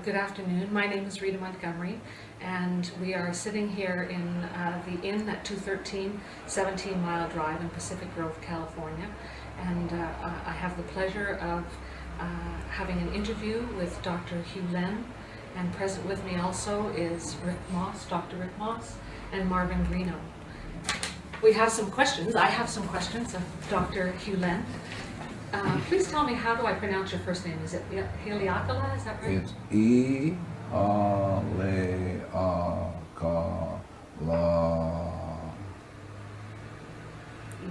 Good afternoon. My name is Rita Montgomery, and we are sitting here in the inn at 213 17 Mile Drive in Pacific Grove, California. And I have the pleasure of having an interview with Dr. Hew Len, and present with me also is Rick Moss, Dr. Rick Moss, and Marvin Greeno. We have some questions. I have some questions of Dr. Hew Len. Please tell me, how do I pronounce your first name? Is it Heliakala? Is that right? It's E-A-Le-A-K-A-La.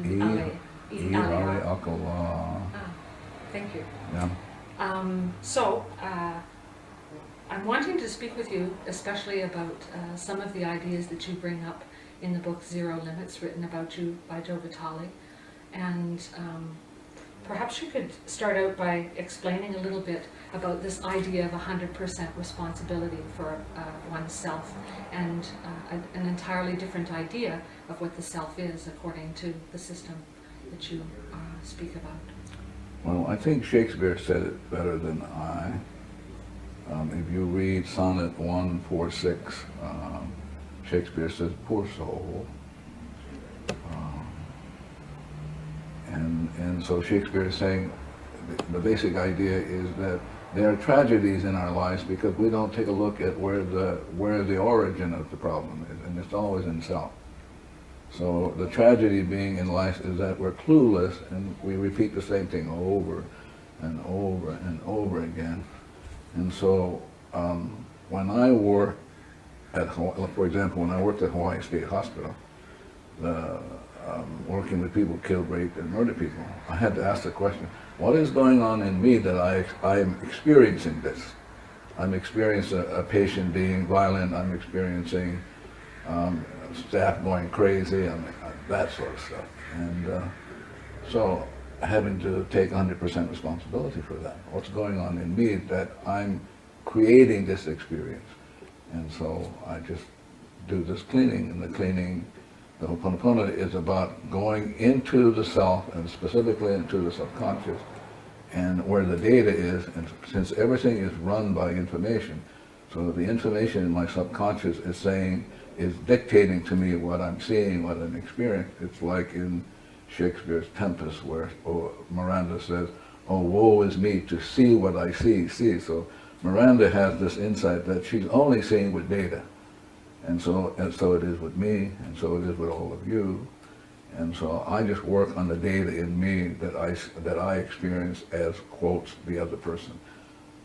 E-A-Le-A-K-A-La. Thank you. Yeah. I'm wanting to speak with you especially about some of the ideas that you bring up in the book Zero Limits, written about you by Joe Vitale. And perhaps you could start out by explaining a little bit about this idea of 100% responsibility for oneself, and an entirely different idea of what the self is according to the system that you speak about. Well, I think Shakespeare said it better than I. If you read Sonnet 146, Shakespeare says, "Poor soul." And so Shakespeare is saying the basic idea is that there are tragedies in our lives because we don't take a look at where the origin of the problem is, and it's always in self. So the tragedy being in life is that we're clueless and we repeat the same thing over and over and over again. And so when I work at, for example, when I worked at Hawaii State Hospital, working with people killed, raped, and murdered people, I had to ask the question, what is going on in me that I am experiencing this? I'm experiencing a patient being violent, I'm experiencing staff going crazy, and that sort of stuff. And so having to take 100% responsibility for that. What's going on in me that I'm creating this experience? And so I just do this cleaning, and the cleaning, the Ho'oponopono, is about going into the self, and specifically into the subconscious, and where the data is. And since everything is run by information, so the information in my subconscious is dictating to me what I'm seeing, what I'm experiencing. It's like in Shakespeare's Tempest, where Miranda says, "Oh, woe is me to see what I see." So Miranda has this insight that she's only seeing with data. And so it is with me, and so it is with all of you. And so I just work on the data in me that I experience as, quotes, the other person.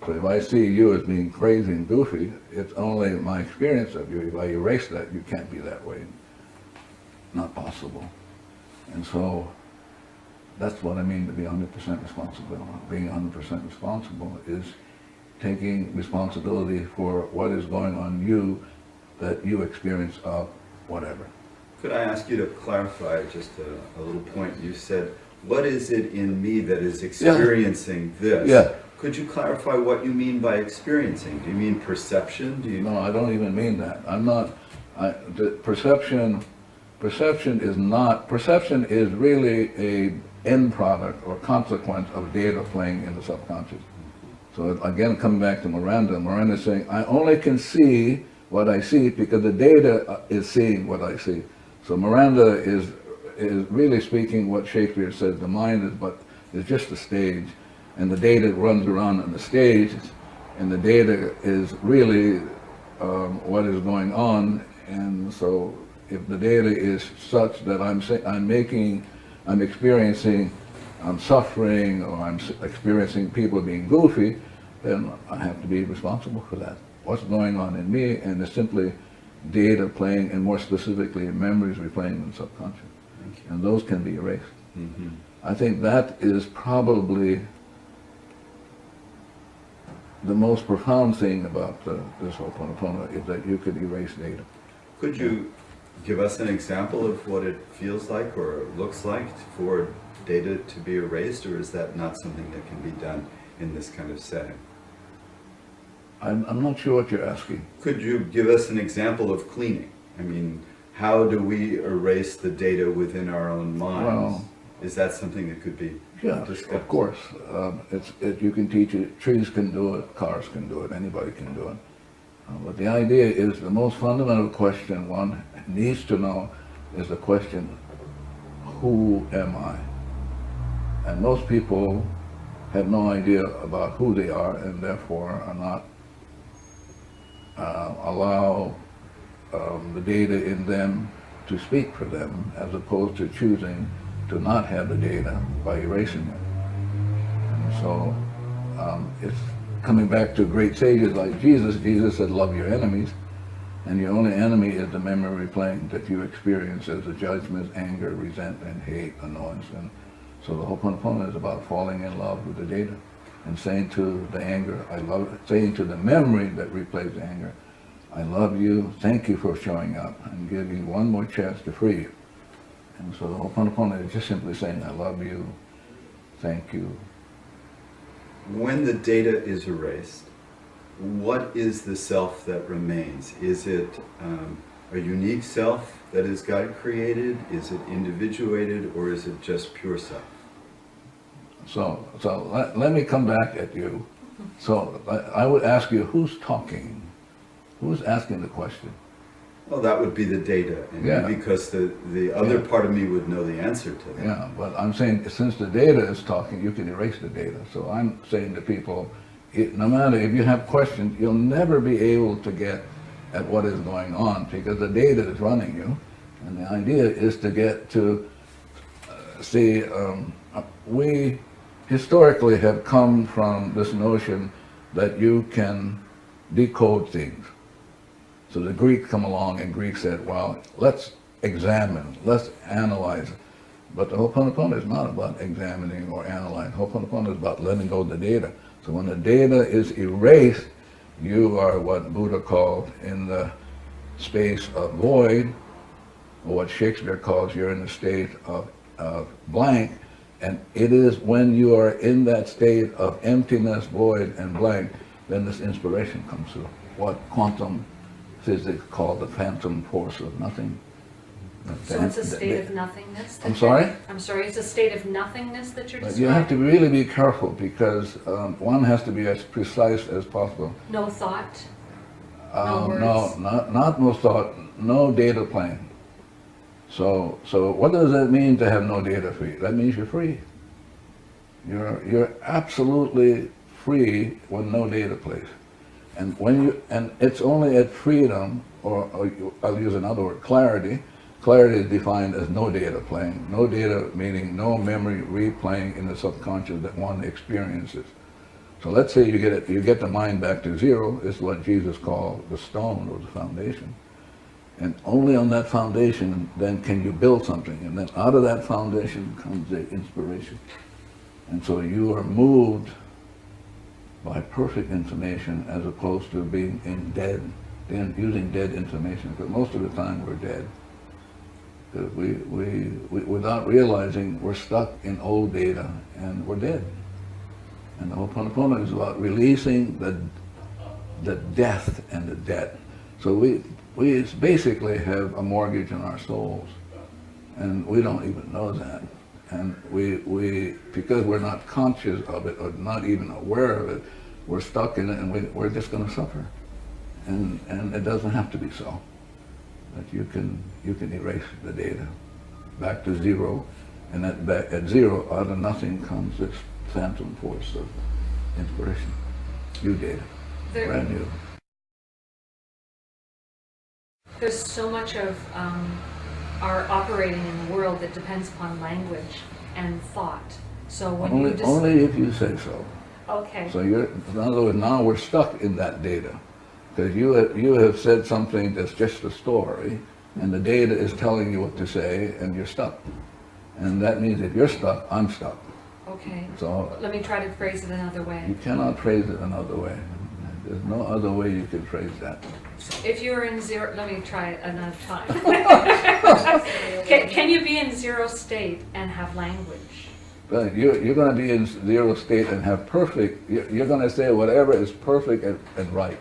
So if I see you as being crazy and goofy, it's only my experience of you. If I erase that, you can't be that way. Not possible. And so that's what I mean to be 100% responsible. Being 100% responsible is taking responsibility for what is going on in you that you experience of whatever. Could I ask you to clarify just a little point? You said, what is it in me that is experiencing this? Yeah. Could you clarify what you mean by experiencing? Do you mean perception? No, I don't even mean that. I'm not, perception is really a end product or consequence of data playing in the subconscious. So again, coming back to Miranda's saying, I only can see what I see because the data is seeing what I see. So Miranda is really speaking what Shakespeare said, the mind is just a stage, and the data runs around on the stage, and the data is really what is going on. And so if the data is such that I'm experiencing suffering, or I'm experiencing people being goofy, then I have to be responsible for that. What's going on in me, and it's simply data playing, and more specifically memories replaying in the subconscious. And those can be erased. Mm-hmm. I think that is probably the most profound thing about this Ho'oponopono, is that you could erase data. Could you give us an example of what it feels like or looks like for data to be erased, or is that not something that can be done in this kind of setting? I'm not sure what you're asking. Could you give us an example of cleaning? I mean, how do we erase the data within our own minds? Is that something that could be Yeah, discussed? of course. You can teach it. Trees can do it. Cars can do it. Anybody can do it. But the idea is the most fundamental question one needs to know is the question, who am I? And most people have no idea about who they are, and therefore are not allow the data in them to speak for them, as opposed to choosing to not have the data by erasing it. And so it's coming back to great sages like Jesus. Jesus said, love your enemies, and your only enemy is the memory replaying that you experience as a judgment, anger, resentment, hate, annoyance. And so the Ho'oponopono is about falling in love with the data and saying to the anger, I love it, saying to the memory that replays the anger, I love you, thank you for showing up, and give you one more chance to free you. And so the Ho'oponopono is just simply saying, I love you, thank you. When the data is erased, what is the self that remains? Is it a unique self that is God created? Is it individuated, or is it just pure self? So let me come back at you. So I would ask you, who's talking? Who's asking the question? Well, that would be the data, and Yeah. because the other part of me would know the answer to that. Yeah, but I'm saying since the data is talking, you can erase the data. So I'm saying to people, no matter if you have questions, you'll never be able to get at what is going on because the data is running you. And the idea is to get to see, we historically have come from this notion that you can decode things. So the Greeks come along and Greeks said, well, let's examine, let's analyze. But the Ho'oponopono is not about examining or analyzing. Ho'oponopono is about letting go of the data. So when the data is erased, you are what Buddha called in the space of void, or what Shakespeare calls you're in the state of blank. And it is when you are in that state of emptiness, void, and blank, then this inspiration comes through. What quantum physics called the phantom force of nothing. So it's a state of nothingness? I'm sorry? I'm sorry, it's a state of nothingness that you're But describing? you have to really be careful because one has to be as precise as possible. No thought? No words? No, not no thought, no data plane. So what does that mean to have no data free? That means you're free. You're absolutely free when no data plays. And it's only at freedom, or I'll use another word, clarity. Clarity is defined as no data playing. No data meaning no memory replaying in the subconscious that one experiences. So let's say you get the mind back to zero. This is what Jesus called the stone or the foundation. And only on that foundation then can you build something. And then out of that foundation comes the inspiration. And so you are moved by perfect information as opposed to being using dead information. Because most of the time we're dead. Because without realizing, we're stuck in old data and we're dead. And the Ho'oponopono is about releasing the death and the debt. So we basically have a mortgage on our souls, and we don't even know that. And because we're not conscious of it or not even aware of it, we're stuck in it, and we're just going to suffer. And it doesn't have to be so. That you can erase the data back to zero, and at zero, out of nothing comes this phantom force of inspiration. New data, brand new. There's so much of our operating in the world that depends upon language and thought. So when only if you say so. Okay. So in other words, now we're stuck in that data. Because you have said something that's just a story, and the data is telling you what to say, and you're stuck. And that means if you're stuck, I'm stuck. Okay. So let me try to phrase it another way. You cannot phrase it another way. There's no other way you can phrase that. If you're in zero, let me try it another time. Can you be in zero state and have language? But you're going to be in zero state and have perfect, you're going to say whatever is perfect and right.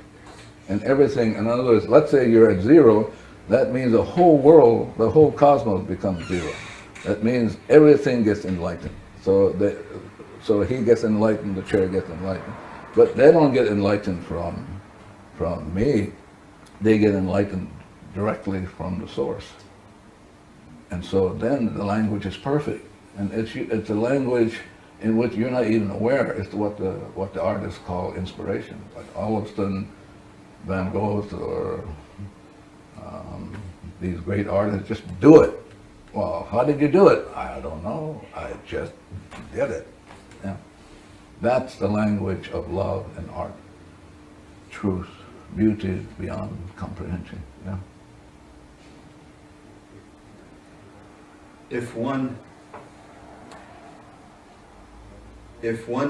And everything, in other words, let's say you're at zero, that means the whole world, the whole cosmos becomes zero. That means everything gets enlightened. So he gets enlightened, the chair gets enlightened. But they don't get enlightened from me. They get enlightened directly from the source. And so then the language is perfect. And it's a language in which you're not even aware. It's what the artists call inspiration. Like all of a sudden, Van Gogh or these great artists just do it. Well, how did you do it? I don't know. I just did it. Yeah. That's the language of love and art. Truth, beauty beyond comprehension. Yeah. If one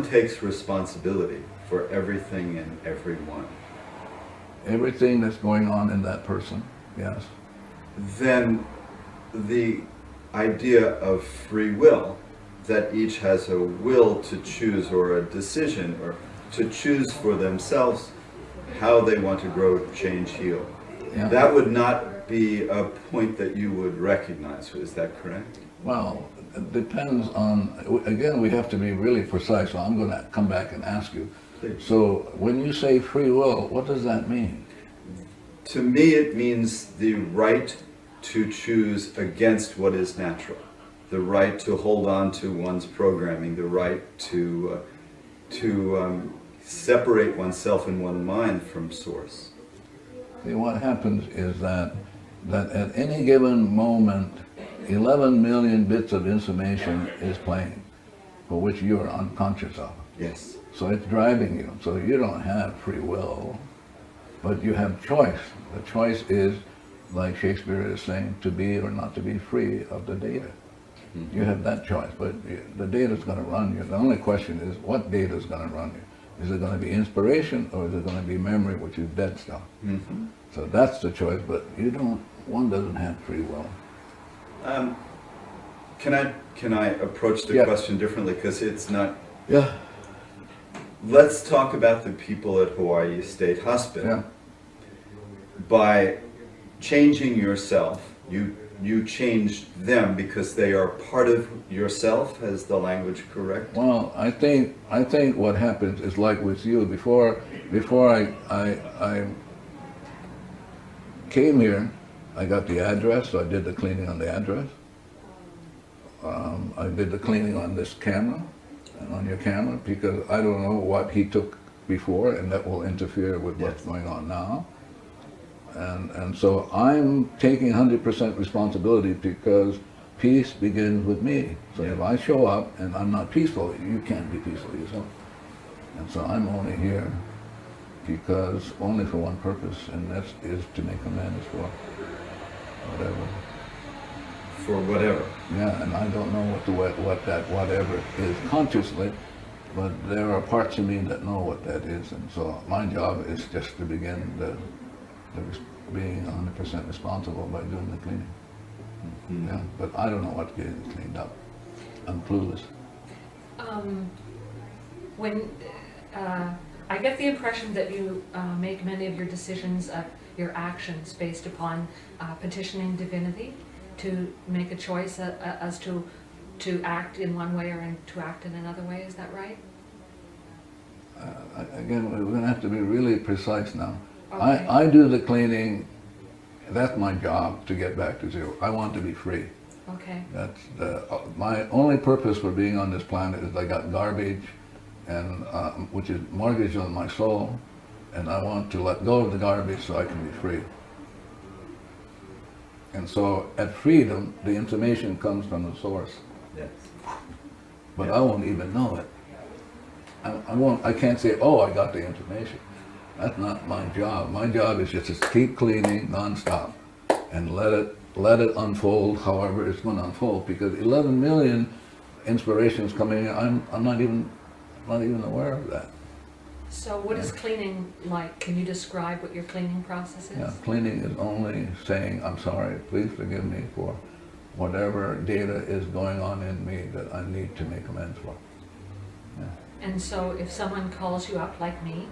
takes responsibility for everything and everyone, everything that's going on in that person, yes, then the idea of free will, that each has a will to choose or a decision or to choose for themselves how they want to grow, change, heal, yeah. That would not be a point that you would recognize. Is that correct? Well, it depends on, again, we have to be really precise, so I'm going to come back and ask you. Please. So when you say free will, what does that mean? To me, it means the right to choose against what is natural, the right to hold on to one's programming, the right to separate oneself in one mind from source. See, what happens is that at any given moment, 11 million bits of information is playing, for which you are unconscious of. Yes. So it's driving you. So you don't have free will, but you have choice. The choice is, like Shakespeare is saying, to be or not to be free of the data. Mm-hmm. You have that choice, but the data is going to run you. The only question is, what data is going to run you? Is it going to be inspiration, or is it going to be memory, which is dead stuff? Mm-hmm. So that's the choice, but one doesn't have free will. Can I approach the question differently, because it's not... Yeah. Let's talk about the people at Hawaii State Hospital. Yeah. By changing yourself, you changed them because they are part of yourself. Is the language correct? Well, I think what happens is like with you. Before I came here, I got the address, so I did the cleaning on the address. I did the cleaning on this camera and on your camera, because I don't know what he took before, and that will interfere with what's going on now. And so I'm taking 100% responsibility, because peace begins with me. So if I show up and I'm not peaceful, you can't be peaceful yourself. And so I'm only here because only for one purpose, and that is to make amends for whatever. For whatever. Yeah, and I don't know what that whatever is consciously, but there are parts of me that know what that is, and so my job is just to begin being 100% responsible by doing the cleaning. Mm-hmm. Yeah, but I don't know what's getting cleaned up. I'm clueless. I get the impression that you make many of your decisions, your actions, based upon petitioning divinity to make a choice as to act in one way or to act in another way. Is that right? Again, we're going to have to be really precise now. Okay. I do the cleaning. That's my job, to get back to zero. I want to be free. Okay. That's my only purpose for being on this planet is I got garbage, and which is mortgaged on my soul, and I want to let go of the garbage so I can be free. And so at freedom, the information comes from the source. Yes. But I won't even know it. I can't say, oh, I got the information. That's not my job. My job is just to keep cleaning nonstop and let it unfold however it's going to unfold, because 11 million inspirations coming in, I'm not even aware of that. So what is cleaning like? Can you describe what your cleaning process is? Yeah, cleaning is only saying, I'm sorry, please forgive me for whatever data is going on in me that I need to make amends for. Yeah. And so if someone calls you up like me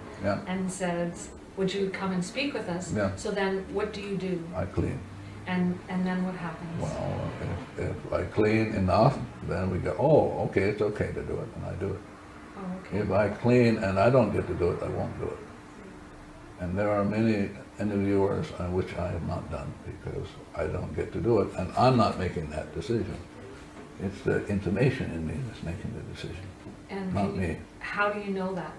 and says, would you come and speak with us? Yeah. So then what do you do? I clean. And then what happens? Well, if I clean enough, then we go, oh, okay, it's okay to do it, and I do it. Oh, okay. If I clean and I don't get to do it, I won't do it. And there are many interviewers on which I have not done because I don't get to do it, and I'm not making that decision. It's the intimation in me that's making the decision, And not me. how do you know that?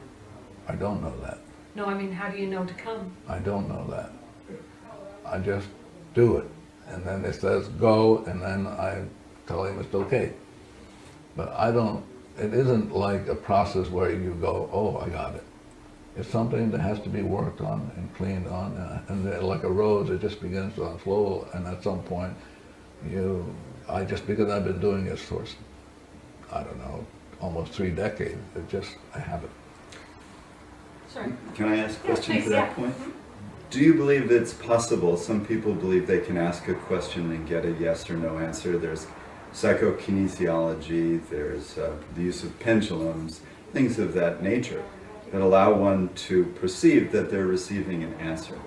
I don't know that. No, I mean, how do you know to come? I don't know that. I just do it. And then it says go, and then I tell him it's okay. But I don't, it isn't like a process where you go, oh, I got it. It's something that has to be worked on and cleaned on, and then like a rose, it just begins to unfold, and at some point, because I've been doing this for, I don't know, almost 3 decades, I have it. Sorry. Can I ask a question please, to that yeah. point? Do you believe it's possible, some people believe they can ask a question and get a yes or no answer. There's psychokinesiology, there's the use of pendulums, things of that nature that allow one to perceive that they're receiving an answer.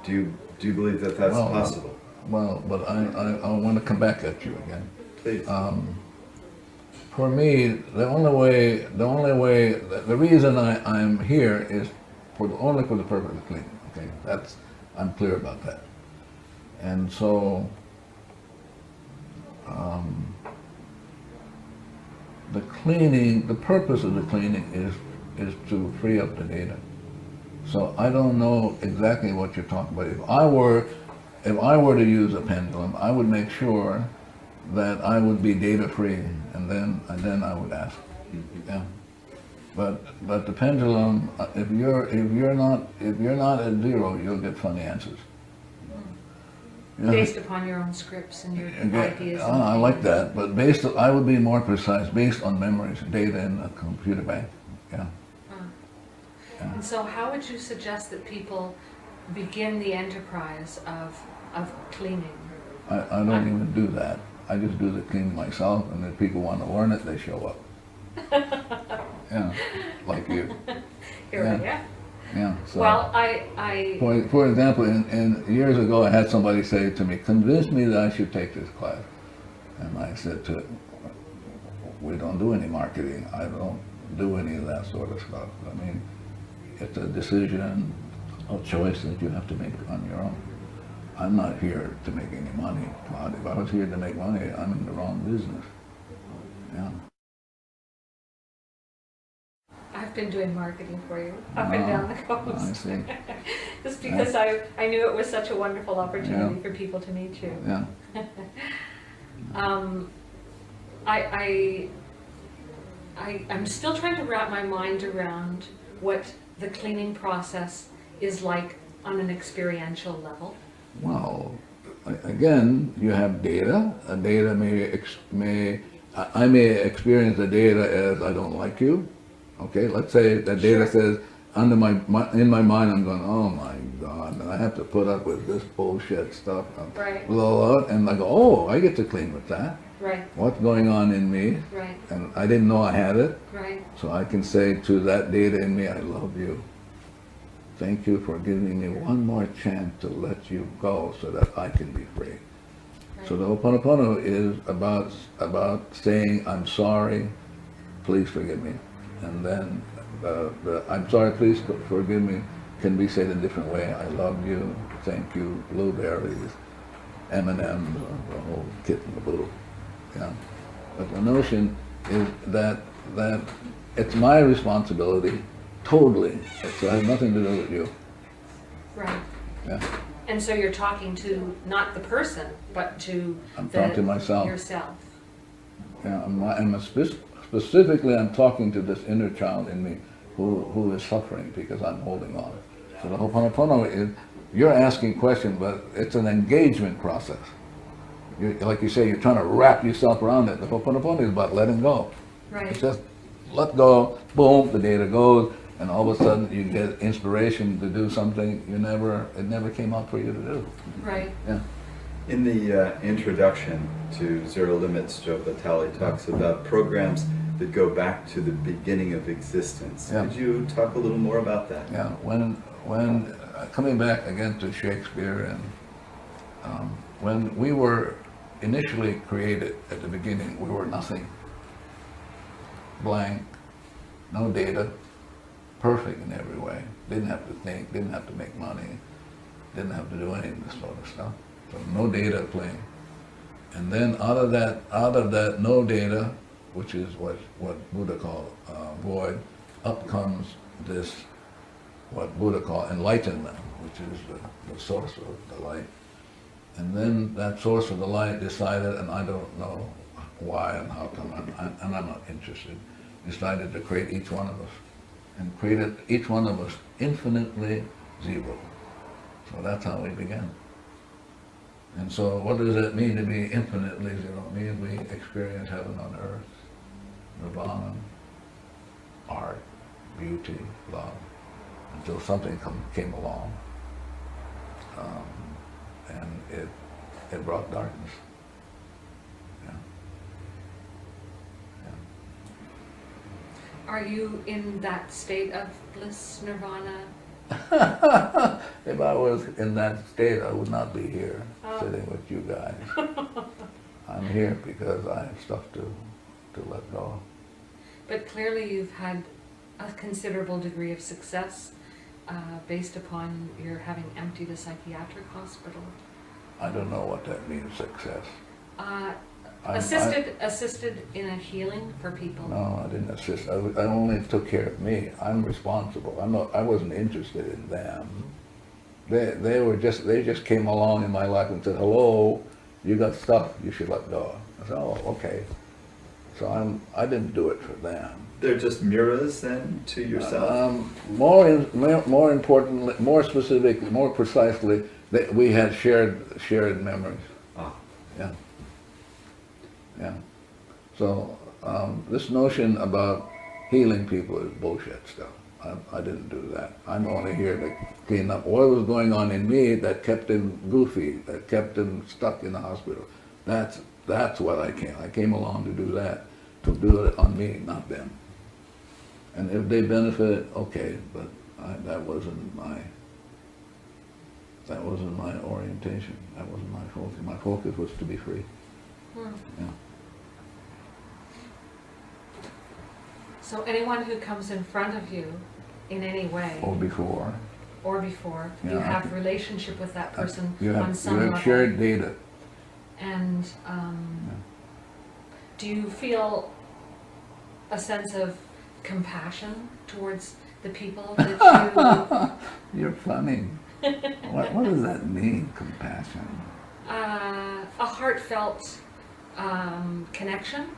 Do you believe that that's possible? Well, but I want to come back at you again. Please. For me, the reason I'm here is only for the purpose of cleaning. Okay, I'm clear about that. And so, the purpose of the cleaning is to free up the data. So I don't know exactly what you're talking about. If I were to use a pendulum, I would make sure that I would be data free, and then I would ask. Yeah. But the pendulum, if you're not at zero, you'll get funny answers. Yeah. Based upon your own scripts and your ideas. I like that, but I would be more precise, based on memories, data in a computer bank. Yeah. Yeah. And so how would you suggest that people begin the enterprise of cleaning? I don't even do that. I just do the cleaning myself, and if people want to learn it, they show up. Yeah, like you. Here Yeah. we are. Yeah. So, Well, for example, in years ago, I had somebody say to me, "Convince me that I should take this class," and I said to him, "We don't do any marketing. I don't do any of that sort of stuff. I mean, it's a decision, a choice that you have to make on your own. I'm not here to make any money. God, if I was here to make money, I'm in the wrong business." Yeah. I've been doing marketing for you up and down the coast. I see. Just because I knew it was such a wonderful opportunity Yeah. for people to meet you. Yeah. I'm still trying to wrap my mind around what the cleaning process is like on an experiential level. Well, again, you have data. Data I may experience the data as I don't like you. Okay, let's say that data says in my mind I'm going, oh my God, and I have to put up with this bullshit stuff. Right. Blah, blah, and I go, oh, I get to clean with that. Right. What's going on in me? Right. And I didn't know I had it. Right. So I can say to that data in me, I love you. Thank you for giving me one more chance to let you go so that I can be free. Right. So the Ho'oponopono is about saying, I'm sorry, please forgive me. And then the I'm sorry, please forgive me can be said in a different way. I love you, thank you, blueberries, M&M's, the whole kit and caboodle. Yeah. But the notion is that it's my responsibility, totally. So it has nothing to do with you. Right. Yeah. And so you're talking to not the person, but to I'm talking to myself. Yourself. Yeah. Specifically, I'm talking to this inner child in me who is suffering because I'm holding on. So the Ho'oponopono is, you're asking questions, but it's an engagement process. Like you say, you're trying to wrap yourself around it. The Ho'oponopono is about letting go. Right. It's just let go, boom, the data goes, and all of a sudden you get inspiration to do something it never came out for you to do. Right. Yeah. In the introduction to Zero Limits, Joe Vitale talks about programs that go back to the beginning of existence. Yeah. Could you talk a little more about that? Yeah. When coming back again to Shakespeare and when we were initially created at the beginning, we were nothing. Blank, no data, perfect in every way. Didn't have to think, didn't have to make money, didn't have to do any of this sort of stuff. So no data playing. And then out of that no data, which is what Buddha called void, up comes this, what Buddha called enlightenment, which is the source of the light. And then that source of the light decided, and I don't know why and how come, and I'm not interested, decided to create each one of us, and created each one of us infinitely zero. So that's how we began. And so what does it mean to be infinitely zero? It means we experience heaven on earth, nirvana, art, beauty, love, until something came along, and it brought darkness. Yeah. Yeah. Are you in that state of bliss, nirvana? If I was in that state, I would not be here sitting with you guys. I'm here because I have stuff to let go. But clearly you've had a considerable degree of success based upon your having emptied a psychiatric hospital. I don't know what that means, success. Assisted in a healing for people. No, I didn't assist. I only took care of me. I'm responsible. I wasn't interested in them. They just came along in my life and said, hello, you got stuff you should let go. I said, oh, okay. So I didn't do it for them. They're just mirrors then to yourself? More importantly, more specifically, more precisely, that we had shared memories. Ah. Yeah. Yeah. So this notion about healing people is bullshit stuff. I didn't do that. I'm only here to clean up what was going on in me that kept him goofy, that kept him stuck in the hospital. That's what I came. I came along to do that, to do it on me, not them. And if they benefit, okay, but that wasn't my orientation. That wasn't my focus. My focus was to be free. Yeah. So anyone who comes in front of you in any way, Or before. you Yeah, have relationship with that person You on have some level. shared data. And do you feel a sense of compassion towards the people that you... You're funny. What does that mean, compassion? A heartfelt connection?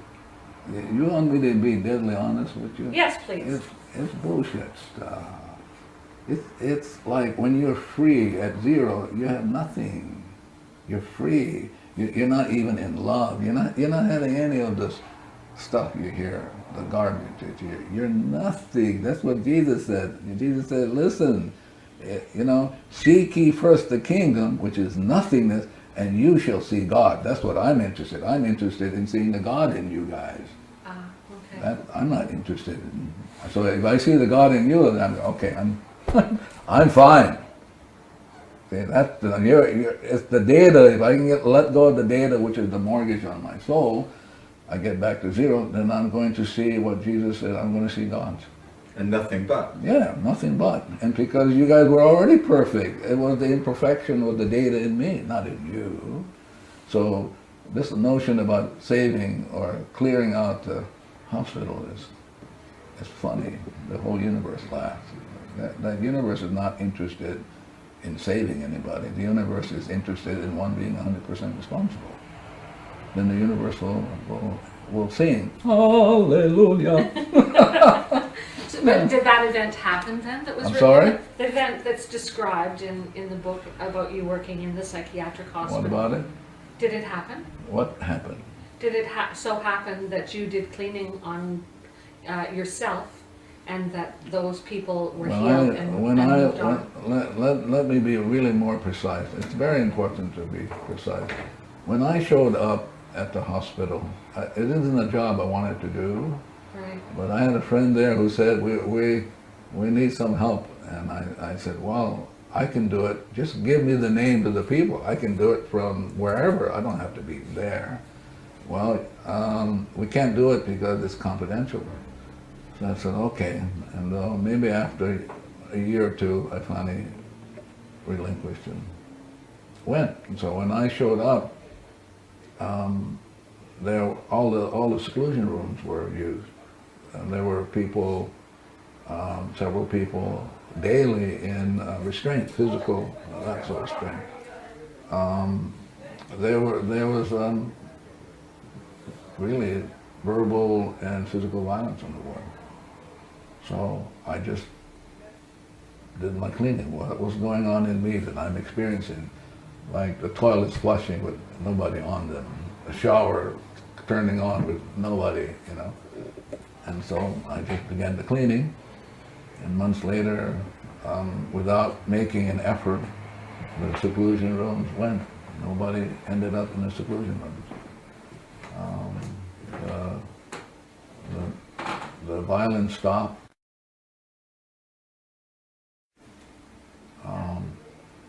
You want me to be deadly honest with you? Yes, please. It's bullshit stuff. It's like when you're free at zero, you have nothing. You're free. You're not even in love. You're not having any of this stuff you hear, the garbage that you hear. You're nothing. That's what Jesus said. Jesus said, listen, seek ye first the kingdom, which is nothingness, and you shall see God. That's what I'm interested. I'm interested in seeing the God in you guys. Okay. I'm not interested in. So if I see the God in you, then I'm okay. I'm fine. See, it's the data. If I can let go of the data, which is the mortgage on my soul, I get back to zero. Then I'm going to see what Jesus said. I'm going to see God. And nothing but. Yeah, nothing but. And because you guys were already perfect, it was the imperfection with the data in me, not in you. So this notion about saving or clearing out the hospital is funny. The whole universe laughs. That universe is not interested in saving anybody. The universe is interested in one being 100% responsible. Then the universe will sing, hallelujah. But did that event happen then? That was I'm sorry? The event that's described in the book about you working in the psychiatric hospital. What about it? Did it happen? What happened? Did it so happen that you did cleaning on yourself, and that those people were healed and moved on? Let me be really more precise. It's very important to be precise. When I showed up at the hospital, it isn't a job I wanted to do. Right. But I had a friend there who said, we need some help. And I said, well, I can do it. Just give me the names of the people. I can do it from wherever. I don't have to be there. Well, we can't do it because it's confidential. So I said, okay. And maybe after a year or two, I finally relinquished and went. And so when I showed up, all the seclusion rooms were used. And there were people, several people daily in restraint, physical, that sort of restraint. There was really verbal and physical violence in the ward. So I just did my cleaning. What was going on in me that I'm experiencing? Like the toilets flushing with nobody on them, the shower turning on with nobody, you know. And so I just began the cleaning, and months later, without making an effort, the seclusion rooms went. Nobody ended up in the seclusion rooms. The violence stopped.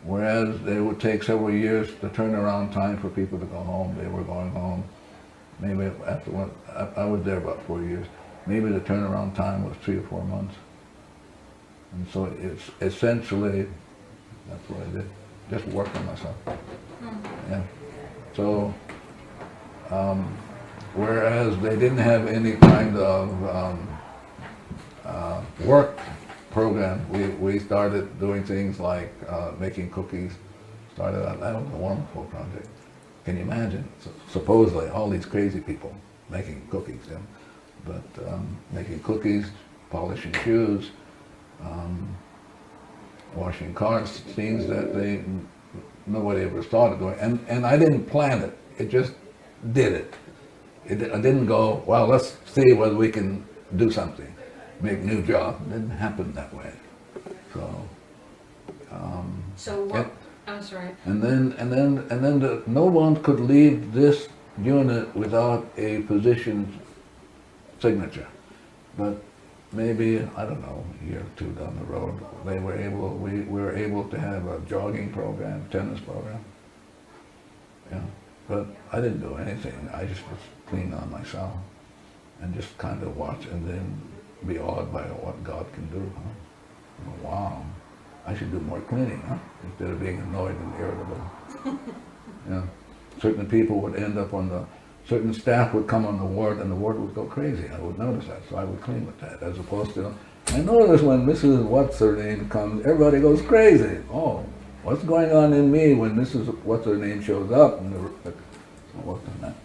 Whereas it would take several years, the turnaround time for people to go home, they were going home. Maybe after one, I was there about 4 years. Maybe the turnaround time was 3 or 4 months. And so it's essentially, that's what I did, just work on myself. Yeah. So, whereas they didn't have any kind of work program, we started doing things like making cookies. Started out, that was a wonderful project. Can you imagine? So, supposedly all these crazy people making cookies, yeah? But making cookies, polishing shoes, washing cars, things that nobody ever thought of doing. And I didn't plan it, it just did it. I didn't go, well, let's see whether we can do something, make new jobs. It didn't happen that way. So what? I'm sorry. And then no one could leave this unit without a physician's signature. But maybe, I don't know, a year or two down the road, we were able to have a jogging program, tennis program. Yeah. But I didn't do anything. I just was clean on myself and just kind of watch and then be awed by what God can do. Huh? Wow, I should do more cleaning, huh? Instead of being annoyed and irritable. Yeah. Certain people would end up certain staff would come on the ward and the ward would go crazy. I would notice that, so I would clean with that, as opposed to, I notice when Mrs. What's-Her-Name comes, everybody goes crazy. Oh, what's going on in me when Mrs. What's-Her-Name shows up? And so work on that.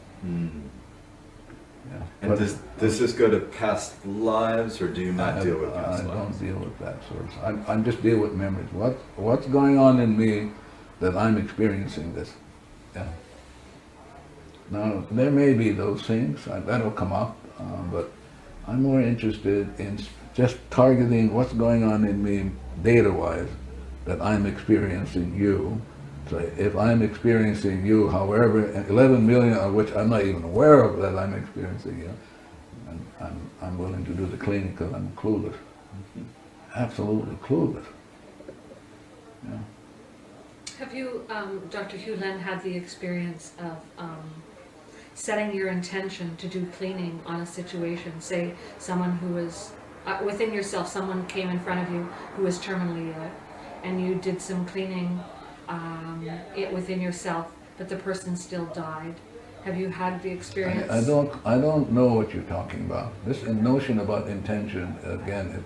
Yeah. And does this go to past lives, or do you not deal with past lives? I don't deal with that sort of. I just deal with memories. What's going on in me that I'm experiencing this? Yeah. Now there may be those things that'll come up, but I'm more interested in just targeting what's going on in me data-wise that I'm experiencing you. So if I'm experiencing you, however, 11 million of which I'm not even aware of that I'm experiencing you, and I'm willing to do the cleaning because I'm clueless. Absolutely clueless. Yeah. Have you, Dr. Hew Len, had the experience of setting your intention to do cleaning on a situation? Say someone who was, within yourself, someone came in front of you who was terminally ill, and you did some cleaning within yourself, but the person still died. Have you had the experience? I don't know what you're talking about. This notion about intention, again,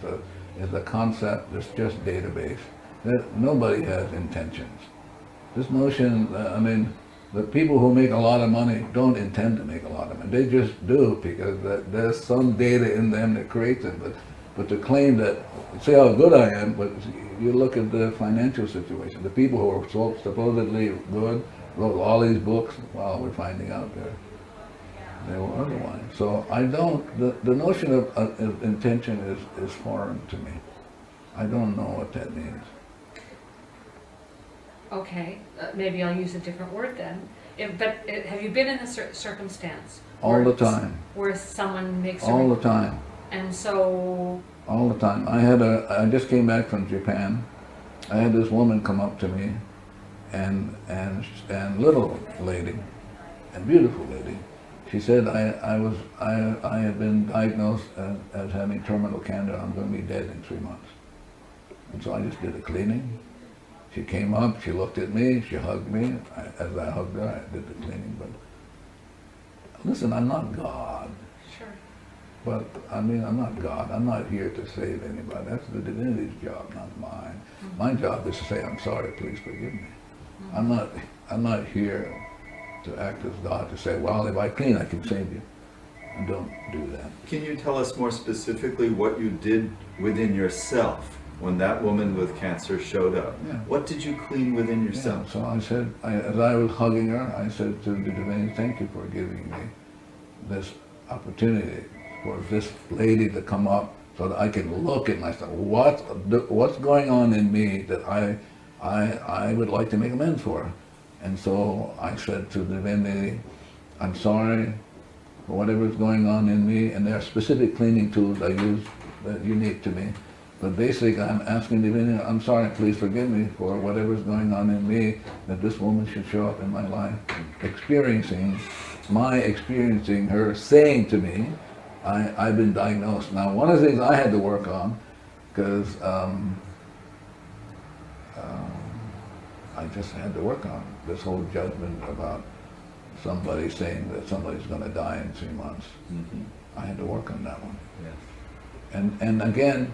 is a concept that's just database. Nobody has intentions. This notion, I mean, the people who make a lot of money don't intend to make a lot of money. They just do because there's some data in them that creates it. But to claim that, say how good I am, but you look at the financial situation. The people who are supposedly good wrote all these books. Well, we're finding out they were otherwise. So I don't, the notion of intention is foreign to me. I don't know what that means. Okay, maybe I'll use a different word then. Have you been in a circumstance? All the time. Where someone makes all the time. And so... All the time. I just came back from Japan, I had this woman come up to me, and little lady, and beautiful lady. She said, I had been diagnosed as having terminal cancer. I'm going to be dead in 3 months. And so I just did a cleaning. She came up, she looked at me, she hugged me. As I hugged her, I did the cleaning. But listen, I'm not God. Sure. But I mean, I'm not God. I'm not here to save anybody. That's the divinity's job, not mine. Mm-hmm. My job is to say, I'm sorry, please forgive me. Mm-hmm. I'm not here to act as God to say, well, if I clean, I can save you. I don't do that. Can you tell us more specifically what you did within yourself when that woman with cancer showed up? Yeah. What did you clean within Yeah, yourself? so I said, as I was hugging her, I said to the divinity, thank you for giving me this opportunity for this lady to come up so that I can look at myself. What's going on in me that I would like to make amends for? And so I said to the divinity, I'm sorry for whatever's going on in me, and there are specific cleaning tools I use that are unique to me. But basically, I'm asking divinity, I'm sorry, please forgive me for whatever's going on in me, that this woman should show up in my life, experiencing her saying to me, I've been diagnosed. Now, one of the things I had to work on, because I just had to work on this whole judgment about somebody saying that somebody's going to die in 3 months. Mm-hmm. I had to work on that one. Yes. And again,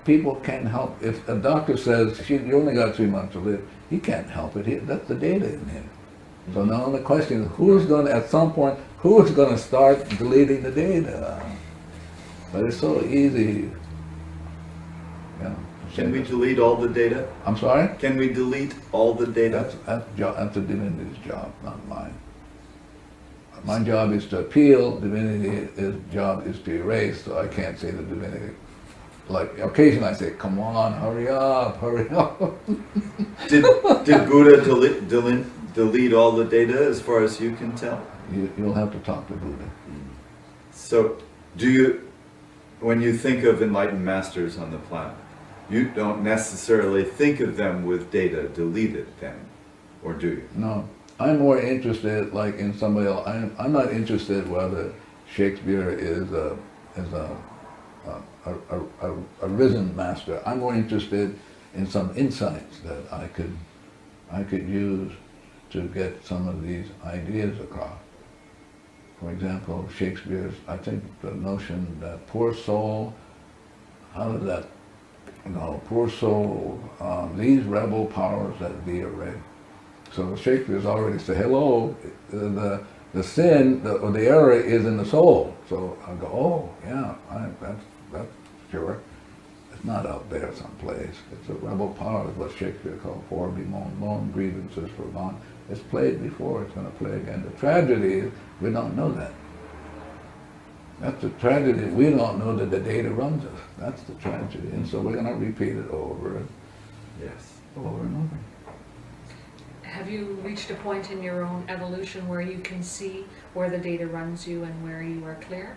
people can't help. If a doctor says you only got 3 months to live, he can't help it. That's the data in him. Mm-hmm. So now the question is, at some point, who is going to start deleting the data? But it's so easy. Can we delete all the data? I'm sorry? Can we delete all the data? That's the divinity's job, not mine. My job is to appeal, divinity's job is to erase, so I can't say to divinity. Like, occasionally I say, come on, hurry up, hurry up. Did Buddha delete all the data as far as you can tell? You'll have to talk to Buddha. So, when you think of enlightened masters on the planet, you don't necessarily think of them with data deleted then, or do you? No, I'm more interested, like in somebody else. I'm not interested whether Shakespeare is a risen master. I'm more interested in some insights that I could use to get some of these ideas across. For example, Shakespeare's, I think the notion that poor soul, how did that, poor soul, these rebel powers that be arrayed. So Shakespeare's already said, hello, the sin, or the error is in the soul. So I go, oh, yeah, that's sure. It's not out there someplace. It's a rebel power, is what Shakespeare called for, bemoan grievances for gone. It's played before, it's going to play again. The tragedy is we don't know that. That's the tragedy. We don't know that the data runs us. That's the tragedy. And so we're going to repeat it over and over and over. Have you reached a point in your own evolution where you can see where the data runs you and where you are clear?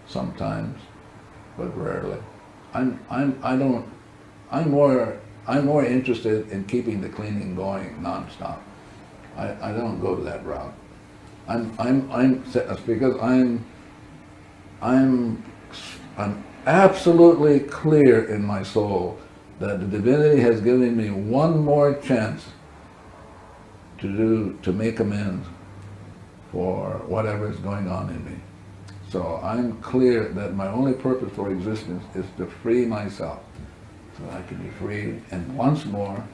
Sometimes, but rarely. I'm more interested in keeping the cleaning going nonstop. I don't go to that route. Because I'm absolutely clear in my soul that the divinity has given me one more chance to make amends for whatever is going on in me. So I'm clear that my only purpose for existence is to free myself, so I can be free and once more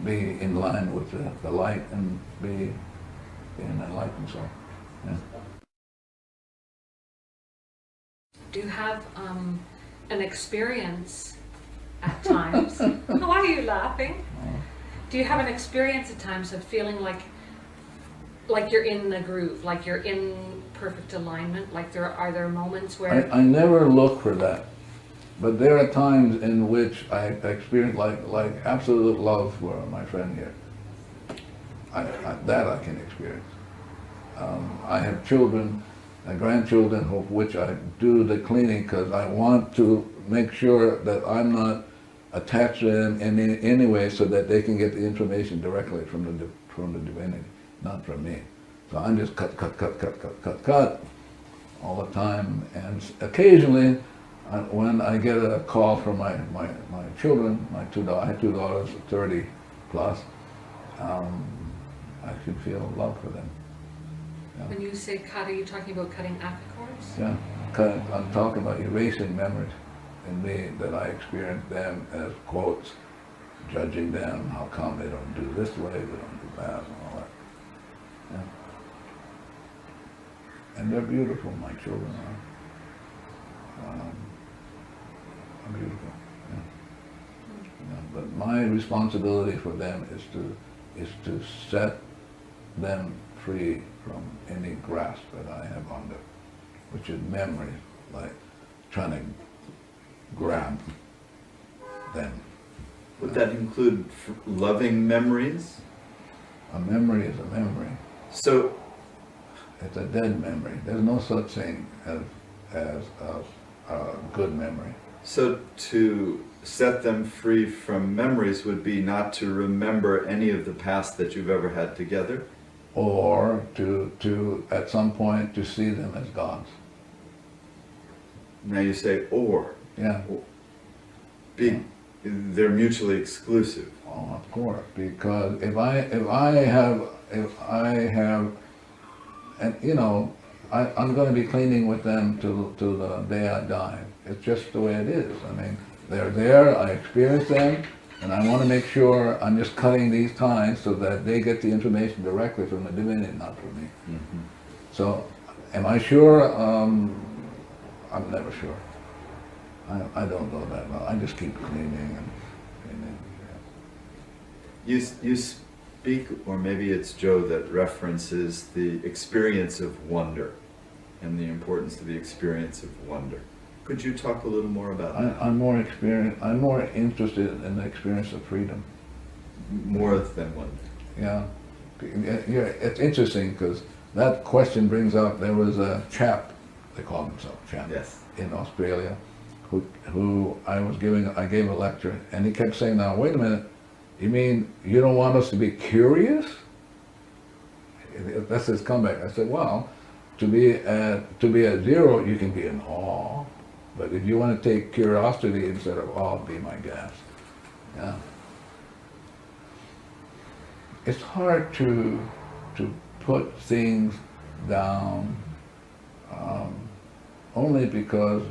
be in line with the light and be an enlightened soul. Yeah. Do you have an experience at times? Why are you laughing? Do you have an experience at times of feeling like you're in the groove, like you're in perfect alignment? Like are there moments where... I never look for that. But there are times in which I experience like absolute love for my friend here. That I can experience. I have children, grandchildren, of which I do the cleaning because I want to make sure that I'm not attached to them in any way, so that they can get the information directly from the divinity, not from me. So I'm just cut all the time, and occasionally, when I get a call from my children, I have 2 daughters, 30 plus, I should feel love for them. Yeah. When you say cut, are you talking about cutting apicords? Yeah, I'm talking about erasing memories in me that I experienced them as quotes, judging them, how come they don't do this way, they don't do that, and all that. Yeah. And they're beautiful, my children are beautiful. Yeah. Yeah. But my responsibility for them is to set them free from any grasp that I have on them, which is memory, like trying to grab them. Would that include loving memories? A memory is a memory. So it's a dead memory. There's no such thing as a good memory. So to set them free from memories would be not to remember any of the past that you've ever had together? Or to at some point to see them as gods. Now you say or. Yeah. They're mutually exclusive. Oh, of course, because if I have, and you know, I'm going to be cleaning with them till the day I die. It's just the way it is. I mean, they're there, I experience them, and I want to make sure I'm just cutting these ties so that they get the information directly from the divinity, not from me. Mm-hmm. So, am I sure? I'm never sure. I don't know that well. I just keep cleaning and cleaning. Yeah. You speak, or maybe it's Joe that references the experience of wonder and the importance of the experience of wonder. Could you talk a little more about that? I'm more interested in the experience of freedom. More than wonder. Yeah. It's interesting because that question brings up, there was a chap, they call himself chap, Yes. in Australia, who I gave a lecture, and he kept saying, now wait a minute, you mean you don't want us to be curious? That's his comeback. I said, well, to be at zero, you can be in awe, but if you want to take curiosity instead of awe, be my guest. Yeah. It's hard to put things down, only because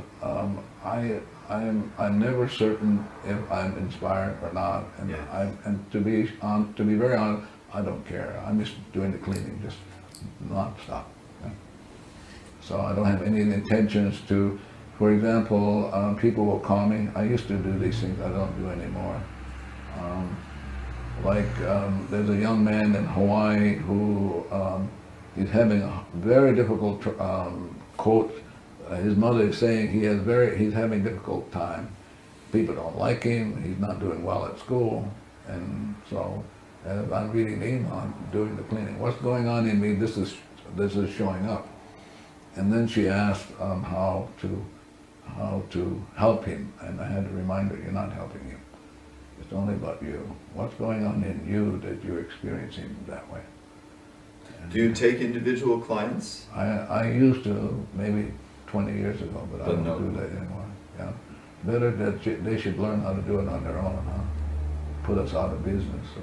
I'm never certain if I'm inspired or not, and Yes. and to be very honest, I don't care. I'm just doing the cleaning, just non-stop. Yeah. So I don't have any intentions to. For example, people will call me. I used to do these things. I don't do anymore. There's a young man in Hawaii who he's having a very difficult quote. His mother is saying he's having a difficult time. People don't like him. He's not doing well at school, and so as I'm reading the email, I'm doing the cleaning. What's going on in me? This is showing up. And then she asked how to help him, and I had to remind her, you're not helping him. It's only about you. What's going on in you that you're experiencing that way? And Do you take individual clients? I used to, maybe 20 years ago, but I don't do that anymore. Yeah. Better that they should learn how to do it on their own, huh? Put us out of business so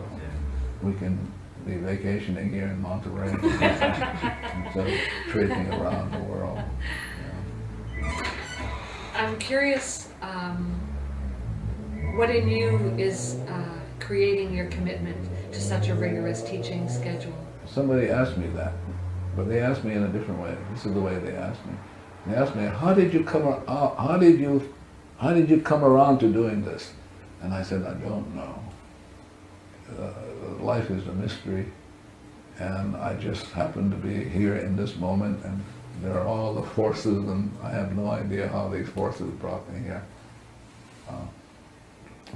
we can be vacationing here in Monterey instead of trading around the world. Yeah. I'm curious, what in you is creating your commitment to such a rigorous teaching schedule? Somebody asked me that, but they asked me in a different way. This is the way they asked me. They asked me, how did you come around to doing this? And I said, I don't know. Life is a mystery, and I just happen to be here in this moment, and there are all the forces, and I have no idea how these forces brought me here.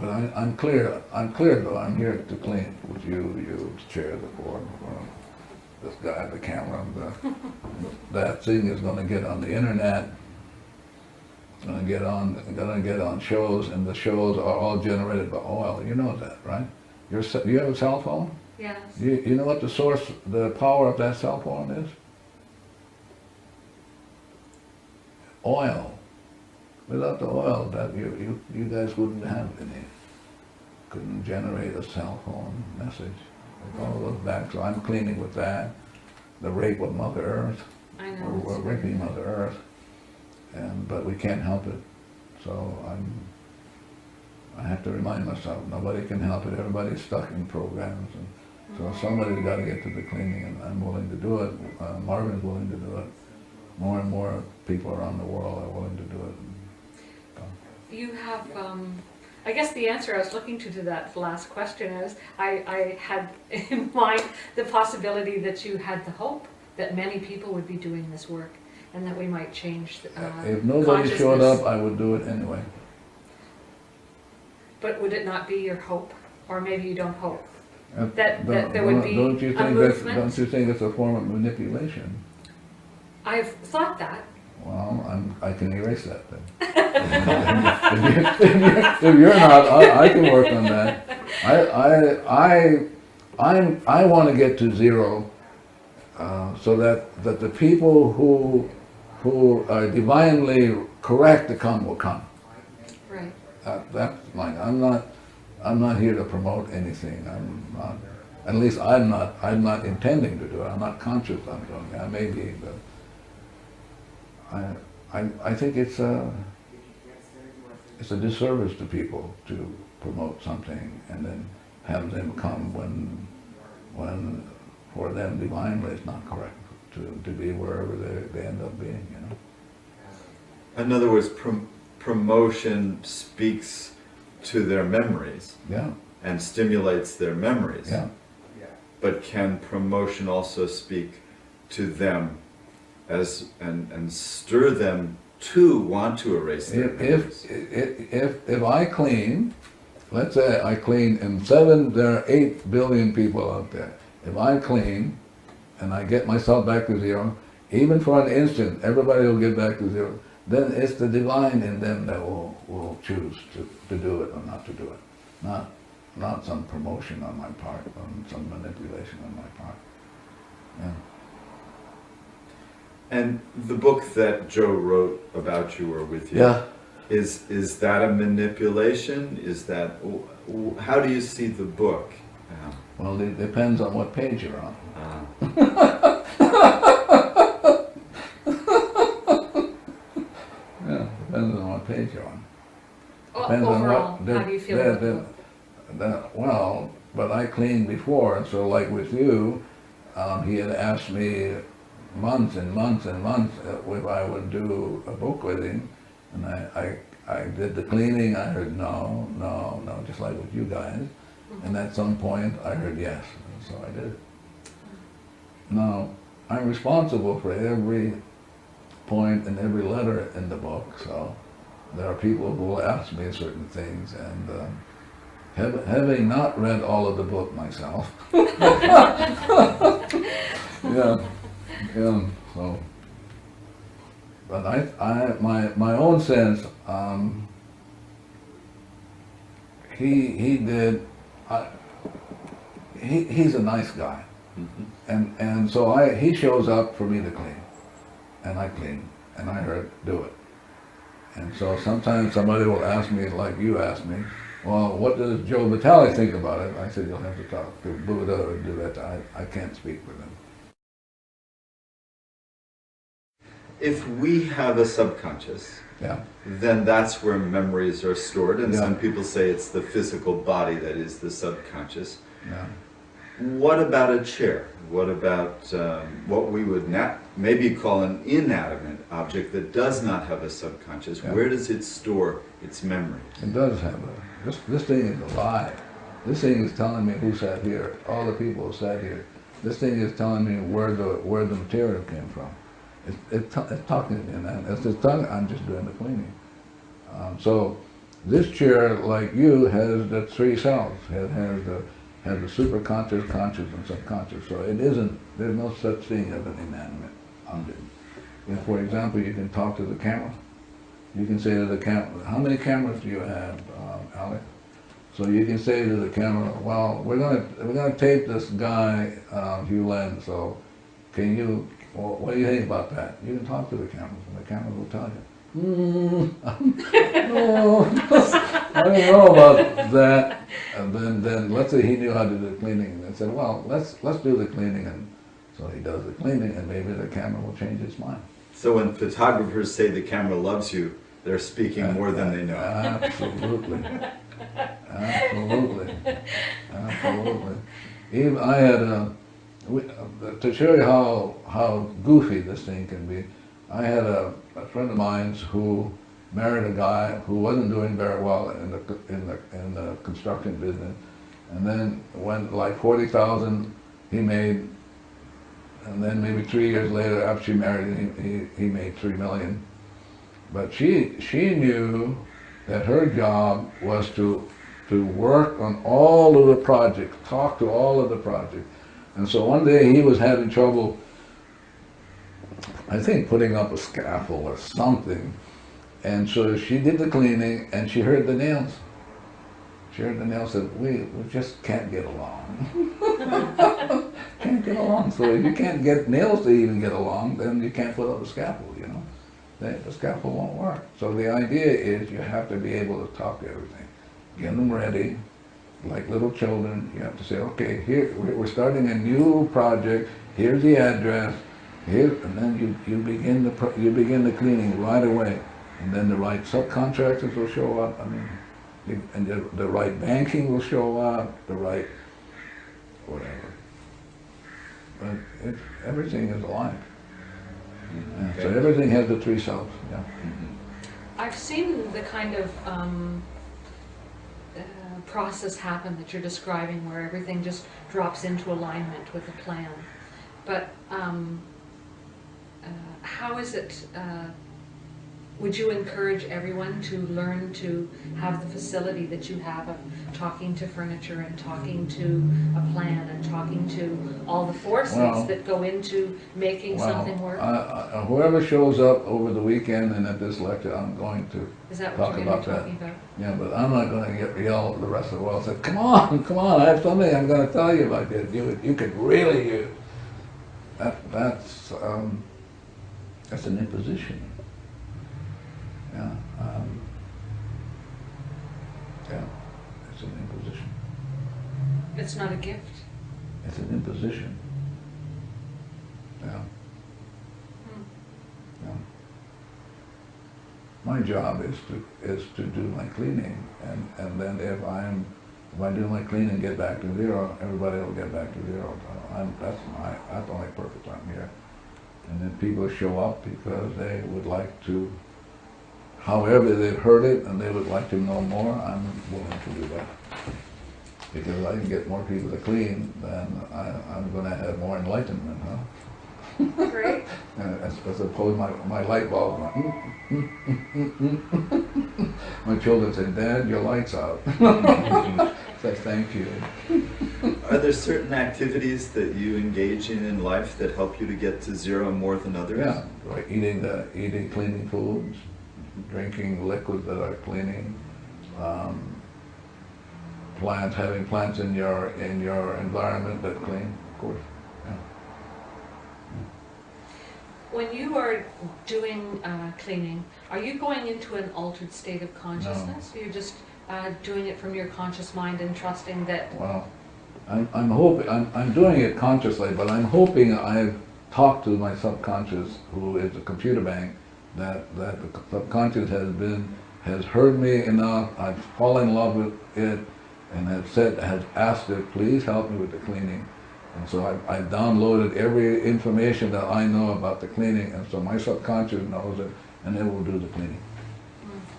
But I'm clear though, I'm here to clean with you chair the board, this guy, the camera, that thing is going to get on the internet. gonna get on shows, and the shows are all generated by oil. You know that, right? You have a cell phone? Yes. You know what the source, the power of that cell phone is? Oil. Without the oil, that you guys wouldn't have any. Couldn't generate a cell phone message. It all goes back. So I'm cleaning with that. The rape of Mother Earth. I know. We're raping Mother Earth, but we can't help it. So I have to remind myself, nobody can help it. Everybody's stuck in programs, and so somebody's got to get to the cleaning, and I'm willing to do it. Marvin's willing to do it. More and more people around the world are willing to do it. You have, I guess the answer I was looking to that last question is, I had in mind the possibility that you had the hope that many people would be doing this work, and that we might change if nobody showed up, I would do it anyway. But would it not be your hope? Or maybe you don't hope? That there would be don't you a movement? Don't you think it's a form of manipulation? I've thought that. Well, I can erase that then. if you're not, I can work on that. I want to get to zero, so that the people who are divinely correct to come will come. Right. That's mine. I'm not here to promote anything. I'm not. At least I'm not intending to do it. I'm not conscious I'm doing it. I may be, but I think it's a disservice to people to promote something and then have them come when for them divinely it's not correct to be wherever they end up being, you know. In other words, promotion speaks to their memories. Yeah. And stimulates their memories. Yeah. But can promotion also speak to them and stir them to want to erase their memories? If I clean, let's say I clean, and there are 8 billion people out there. If I clean and I get myself back to zero, even for an instant, everybody will get back to zero. Then it's the divine in them that will choose to do it or not to do it. Not some promotion on my part, or some manipulation on my part. Yeah. And the book that Joe wrote about you or with you, yeah. is that a manipulation? Is that, how do you see the book? Well, it depends on what page you're on. Yeah, depends on what page you're on. Depends overall, on what, how do you feel about the book? Well, but I cleaned before, and so like with you, he had asked me months and months and months if I would do a book with him, and I did the cleaning. I heard no, just like with you guys, and at some point I heard yes, and so I did it. Now, I'm responsible for every point and every letter in the book, so there are people who will ask me certain things, and having not read all of the book myself, yeah, so, but my own sense, he's a nice guy, and so he shows up for me to clean, and I clean, and I heard do it. And so sometimes somebody will ask me, like you asked me, well, what does Joe Vitale think about it? I said, you'll have to talk to Buddha or do that. I can't speak for them. If we have a subconscious, yeah, then that's where memories are stored, and yeah. Some people say it's the physical body that is the subconscious. Yeah. What about a chair? What about what we would maybe call an inanimate object that does not have a subconscious? Yeah. Where does it store its memory? It does have this thing is alive. This thing is telling me who sat here, all the people who sat here. This thing is telling me where the material came from. It's talking to me, and it's just tongue. I'm just doing the cleaning. So this chair, like you, has the 3 cells. It has the superconscious, conscious, and subconscious. So it isn't. There's no such thing as an inanimate object. If, for example, you can talk to the camera, You can say to the camera, how many cameras do you have, Alex? So you can say to the camera, well, we're gonna tape this guy, Hew Len, so can you, well, what do you think about that? You can talk to the cameras, and the cameras will tell you. No, I don't know about that. And then let's say he knew how to do the cleaning, and said, well, let's do the cleaning, and so he does the cleaning, and maybe the camera will change its mind. So when photographers say the camera loves you, they're speaking more than they know. Absolutely. Absolutely. Absolutely. Even I had to show you how goofy this thing can be, I had a friend of mine who married a guy who wasn't doing very well in the construction business, and then when like 40,000 he made, and then maybe 3 years later after she married him, he made 3 million. But she knew that her job was to work on all of the projects, talk to all of the projects. And so one day he was having trouble, I think, putting up a scaffold or something. And so she did the cleaning, and she heard the nails. She heard the nails, said, we just can't get along. Can't get along. So if you can't get nails to even get along, then you can't put up a scaffold, you know. The scaffold won't work. So the idea is you have to be able to talk to everything. Get them ready, like little children. You have to say, okay, here we're starting a new project. Here's the address. Here, and then you begin the cleaning right away, and then the right subcontractors will show up. I mean, and the right banking will show up. The right whatever. But everything is alike. Yeah, okay. So everything has the three selves. Yeah. Mm-hmm. I've seen the kind of process happen that you're describing, where everything just drops into alignment with the plan. But how is it? Would you encourage everyone to learn to have the facility that you have of talking to furniture and talking to a plan and talking to all the forces that go into making something work? Whoever shows up over the weekend and at this lecture, I'm going to talk about that. Yeah, but I'm not going to yell at the rest of the world. Say, come on, I have something I'm going to tell you about this. You could really use. That's an imposition. Yeah, yeah, it's an imposition. It's not a gift. It's an imposition. Yeah. Yeah. My job is to do my cleaning, and then if I do my cleaning, get back to zero, everybody will get back to zero. That's the only purpose I'm here. And then people show up because they would like to. However they've heard it and they would like to know more, I'm willing to do that. Because I can get more people to clean, then I'm going to have more enlightenment, huh? Great. As opposed to my light bulb going, My children say, Dad, your light's out. Say, thank you. Are there certain activities that you engage in life that help you to get to zero more than others? Yeah, like eating cleaning foods, drinking liquids that are cleaning, having plants in your environment that clean, of course. Yeah. When you are doing cleaning, are you going into an altered state of consciousness? No. You're just doing it from your conscious mind and trusting that. Well, I'm doing it consciously, but I'm hoping I've talked to my subconscious, who is a computer bank. That the subconscious has heard me enough. I've fallen in love with it, and has asked it, please help me with the cleaning. And so I've downloaded every information that I know about the cleaning, and so my subconscious knows it, and it will do the cleaning.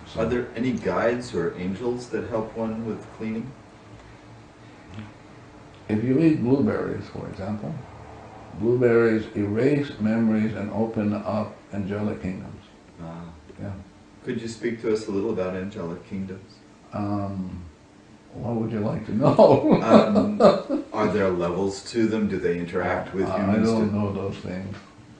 So, are there any guides or angels that help one with cleaning? If you eat blueberries, for example, blueberries erase memories and open up angelic kingdoms. Yeah. Could you speak to us a little about angelic kingdoms? What would you like to know? Are there levels to them? Do they interact with humans? I don't know those things.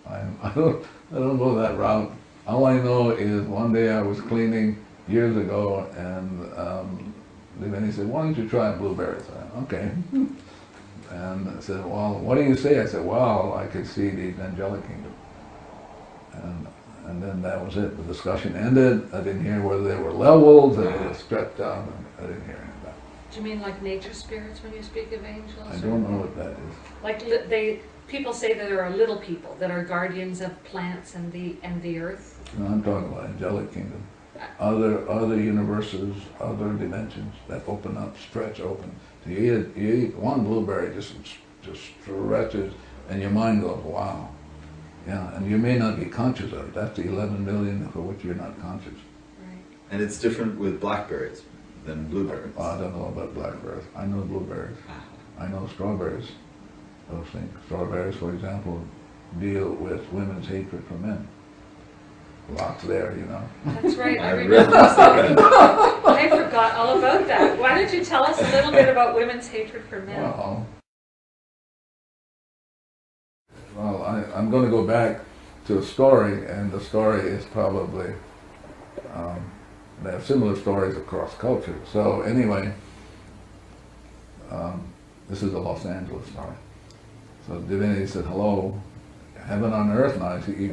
I don't go that route. All I know is one day I was cleaning years ago, and then he said, "Why don't you try blueberries?" I said, "Okay." And I said, "Well, what do you say?" I said, "Well, I could see the angelic kingdom." And then that was it. The discussion ended. I didn't hear whether they were levels, and they were stretched out. I didn't hear any of that. Do you mean like nature spirits when you speak of angels? I don't know what that is. Like people say that there are little people that are guardians of plants and the earth. No, I'm talking about angelic kingdom. Other universes, other dimensions that open up, stretch open. So you eat one blueberry, just stretches, and your mind goes, wow. Yeah, and you may not be conscious of it. That's the 11 million for which you're not conscious. Right. And it's different with blackberries than blueberries. I don't know about blackberries. I know blueberries. I know strawberries. Those things. Strawberries, for example, deal with women's hatred for men. Lots there, you know. That's right. I remember something. I forgot all about that. Why don't you tell us a little bit about women's hatred for men? Well, I'm going to go back to a story, and the story is probably, they have similar stories across culture. So anyway, this is a Los Angeles story. So divinity said, "Hello, heaven on earth now." You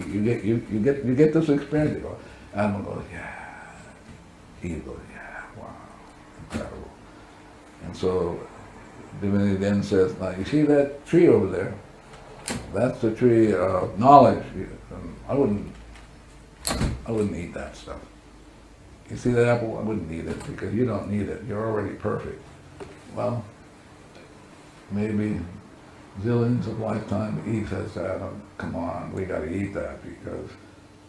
get this experience. You go, Adam goes, "Yeah." Eve goes, "Yeah, wow, incredible." And so divinity then says, "Now you see that tree over there? That's the tree of knowledge. I wouldn't eat that stuff. You see that apple? I wouldn't eat it because you don't need it. You're already perfect." Well, maybe zillions of lifetime, Eve says to Adam, "Come on, we got to eat that because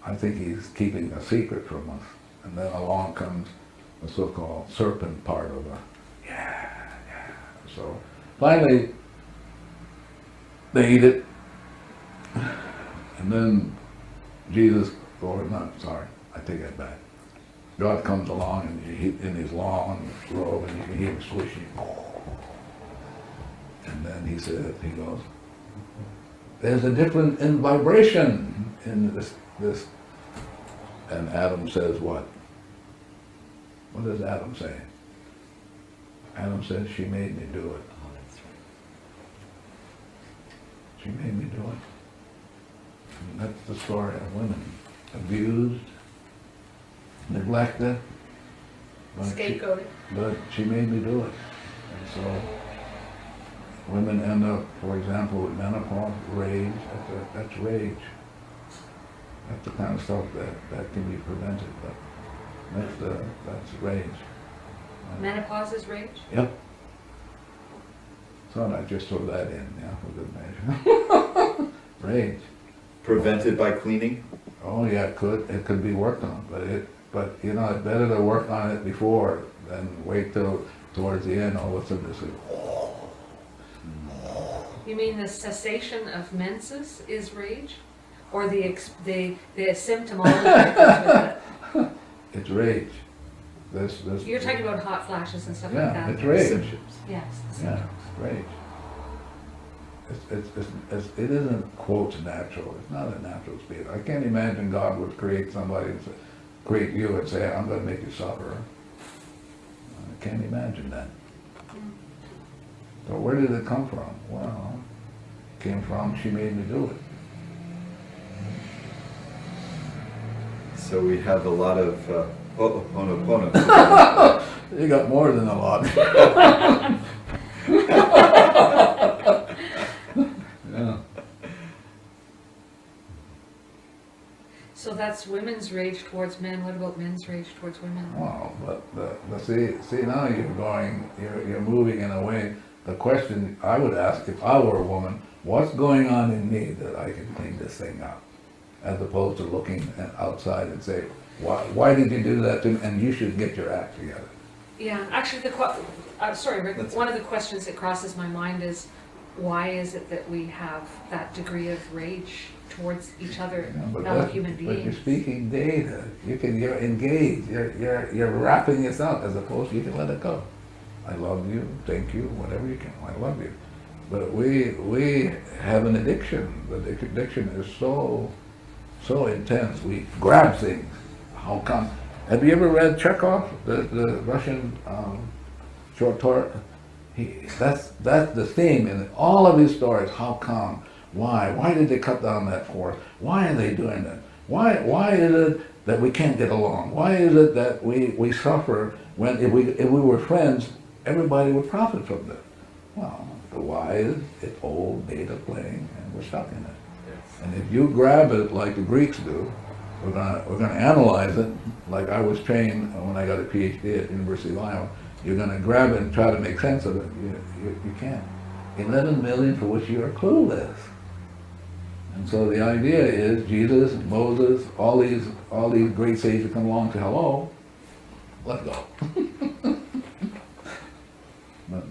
I think he's keeping a secret from us." And then along comes the so-called serpent part of the, yeah. So finally, they eat it. And then Jesus, or not, sorry, I take that back. God comes along and in his long robe, and you can hear him swishing. And then he goes, "There's a difference in vibration in this." And Adam says what? What does Adam say? Adam says, "She made me do it." Oh, that's right. She made me do it. And that's the story of women. Abused, neglected, Scapegoated. but she made me do it. And so women end up, for example, with menopause, rage. That's rage. That's the kind of stuff that can be prevented, but that's rage. Menopause is rage? Yep. So I just throw that in, yeah, for good measure. Rage. Prevented by cleaning? Oh yeah, it could be worked on, but you know, it's better to work on it before than wait till towards the end. All of a sudden, it's like, You mean the cessation of menses is rage, or the symptomology that comes with it? it's rage. This. You're talking about hot flashes and stuff like Yeah, that. it's rage. Symptoms. Yes. The Yeah, symptoms. rage. It isn't, quote, natural. It's not a natural state. I can't imagine God would create somebody, and create you and say, "I'm going to make you suffer." I can't imagine that. So where did it come from? Well, it came from, she made me do it. So we have a lot of Ho'oponopono. You got more than a lot. Yeah. So that's women's rage towards men. What about men's rage towards women? Wow, but see now you're moving in a way. The question I would ask if I were a woman, what's going on in me that I can clean this thing up? As opposed to looking outside and say, why did you do that to me? And you should get your act together. Yeah, actually, sorry, Rick. One of the questions that crosses my mind is, why is it that we have that degree of rage towards each other, fellow human beings? But you're speaking data. You're engaged. You're wrapping this up as opposed to you can let it go. I love you. Thank you. Whatever you can. I love you. But we have an addiction. The addiction is so so intense. We grab things. How come? Have you ever read Chekhov, the Russian short story? That's the theme in all of his stories. How come? Why? Why did they cut down that forest? Why are they doing that? Why is it that we can't get along? Why is it that we suffer when if we were friends, everybody would profit from that? Well, the why is it's old data playing, and we're stuck in it. Yes. And if you grab it like the Greeks do, we're gonna analyze it like I was trained when I got a PhD at University of Iowa. You're gonna grab it and try to make sense of it. You can't. 11 million for which you are clueless. And so the idea is Jesus, Moses, all these great sages come along and say, hello, let's go. But,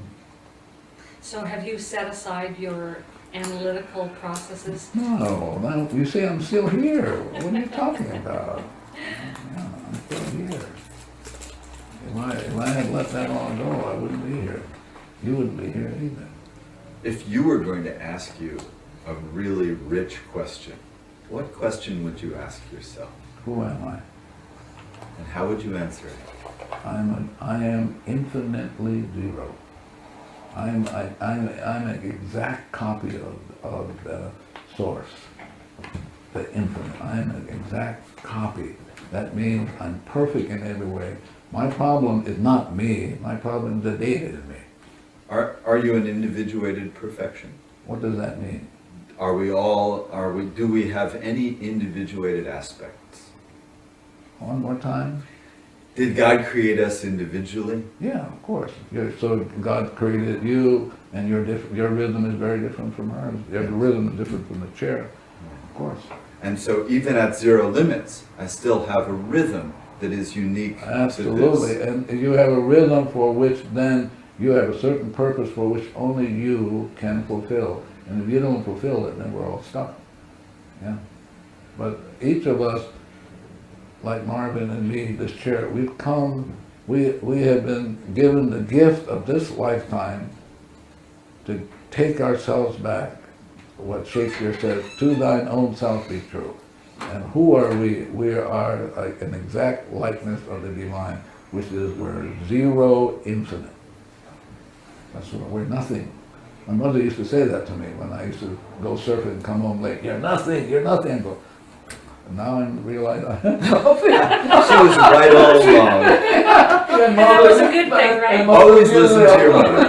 So have you set aside your analytical processes? no, you say I'm still here. What are you talking about? Yeah, I'm still here. If I had let that all go, I wouldn't be here. You wouldn't be here either. If you were going to ask you a really rich question, what question would you ask yourself? Who am I? And how would you answer it? I am infinitely zero. I'm an exact copy of the source, the infinite. I'm an exact copy. That means I'm perfect in every way. My problem is not me. My problem is the data in me. Are you an individuated perfection? What does that mean? Do we have any individuated aspects? One more time? Did God create us individually? Yeah, of course. So God created you, and your rhythm is very different from hers. Your rhythm is different from the chair, of course. And so even at zero limits, I still have a rhythm that is unique Absolutely, to this. and you have a rhythm for which then you have a certain purpose for which only you can fulfill. And if you don't fulfill it, then we're all stuck. Yeah. But each of us, like Marvin and me, this chair, we have been given the gift of this lifetime to take ourselves back. What Shakespeare says, to thine own self be true. And who are we? We are like an exact likeness of the divine, which is we're zero infinite. That's what we're nothing. My mother used to say that to me when I used to go surfing and come home late. You're nothing, you're nothing. And now I realize She was right all along. That was a good thing, right? Always listen to your mother.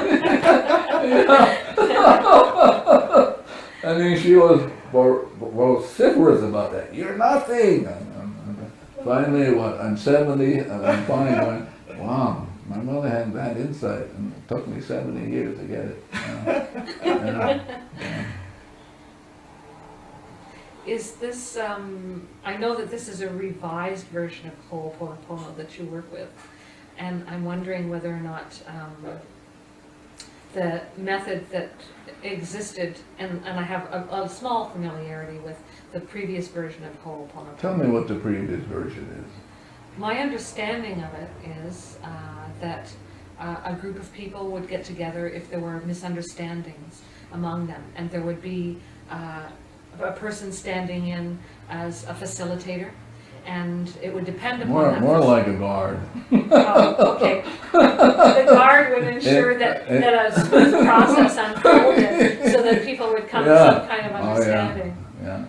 And then she was vociferous about that. You're nothing. And finally, I'm 70, and I'm finally going, wow, my mother had that insight, and it took me 70 years to get it. Yeah. Is this, I know that this is a revised version of Ho'oponopono that you work with, and I'm wondering whether or not the method that existed, and I have a small familiarity with the previous version of Ho'oponopono. Tell me what the previous version is. My understanding of it is that a group of people would get together if there were misunderstandings among them, and there would be a person standing in as a facilitator, and it would depend upon that. More like a guard. Oh, okay. The guard would ensure that a smooth process unfolded so that people would come to some kind of understanding. Yeah.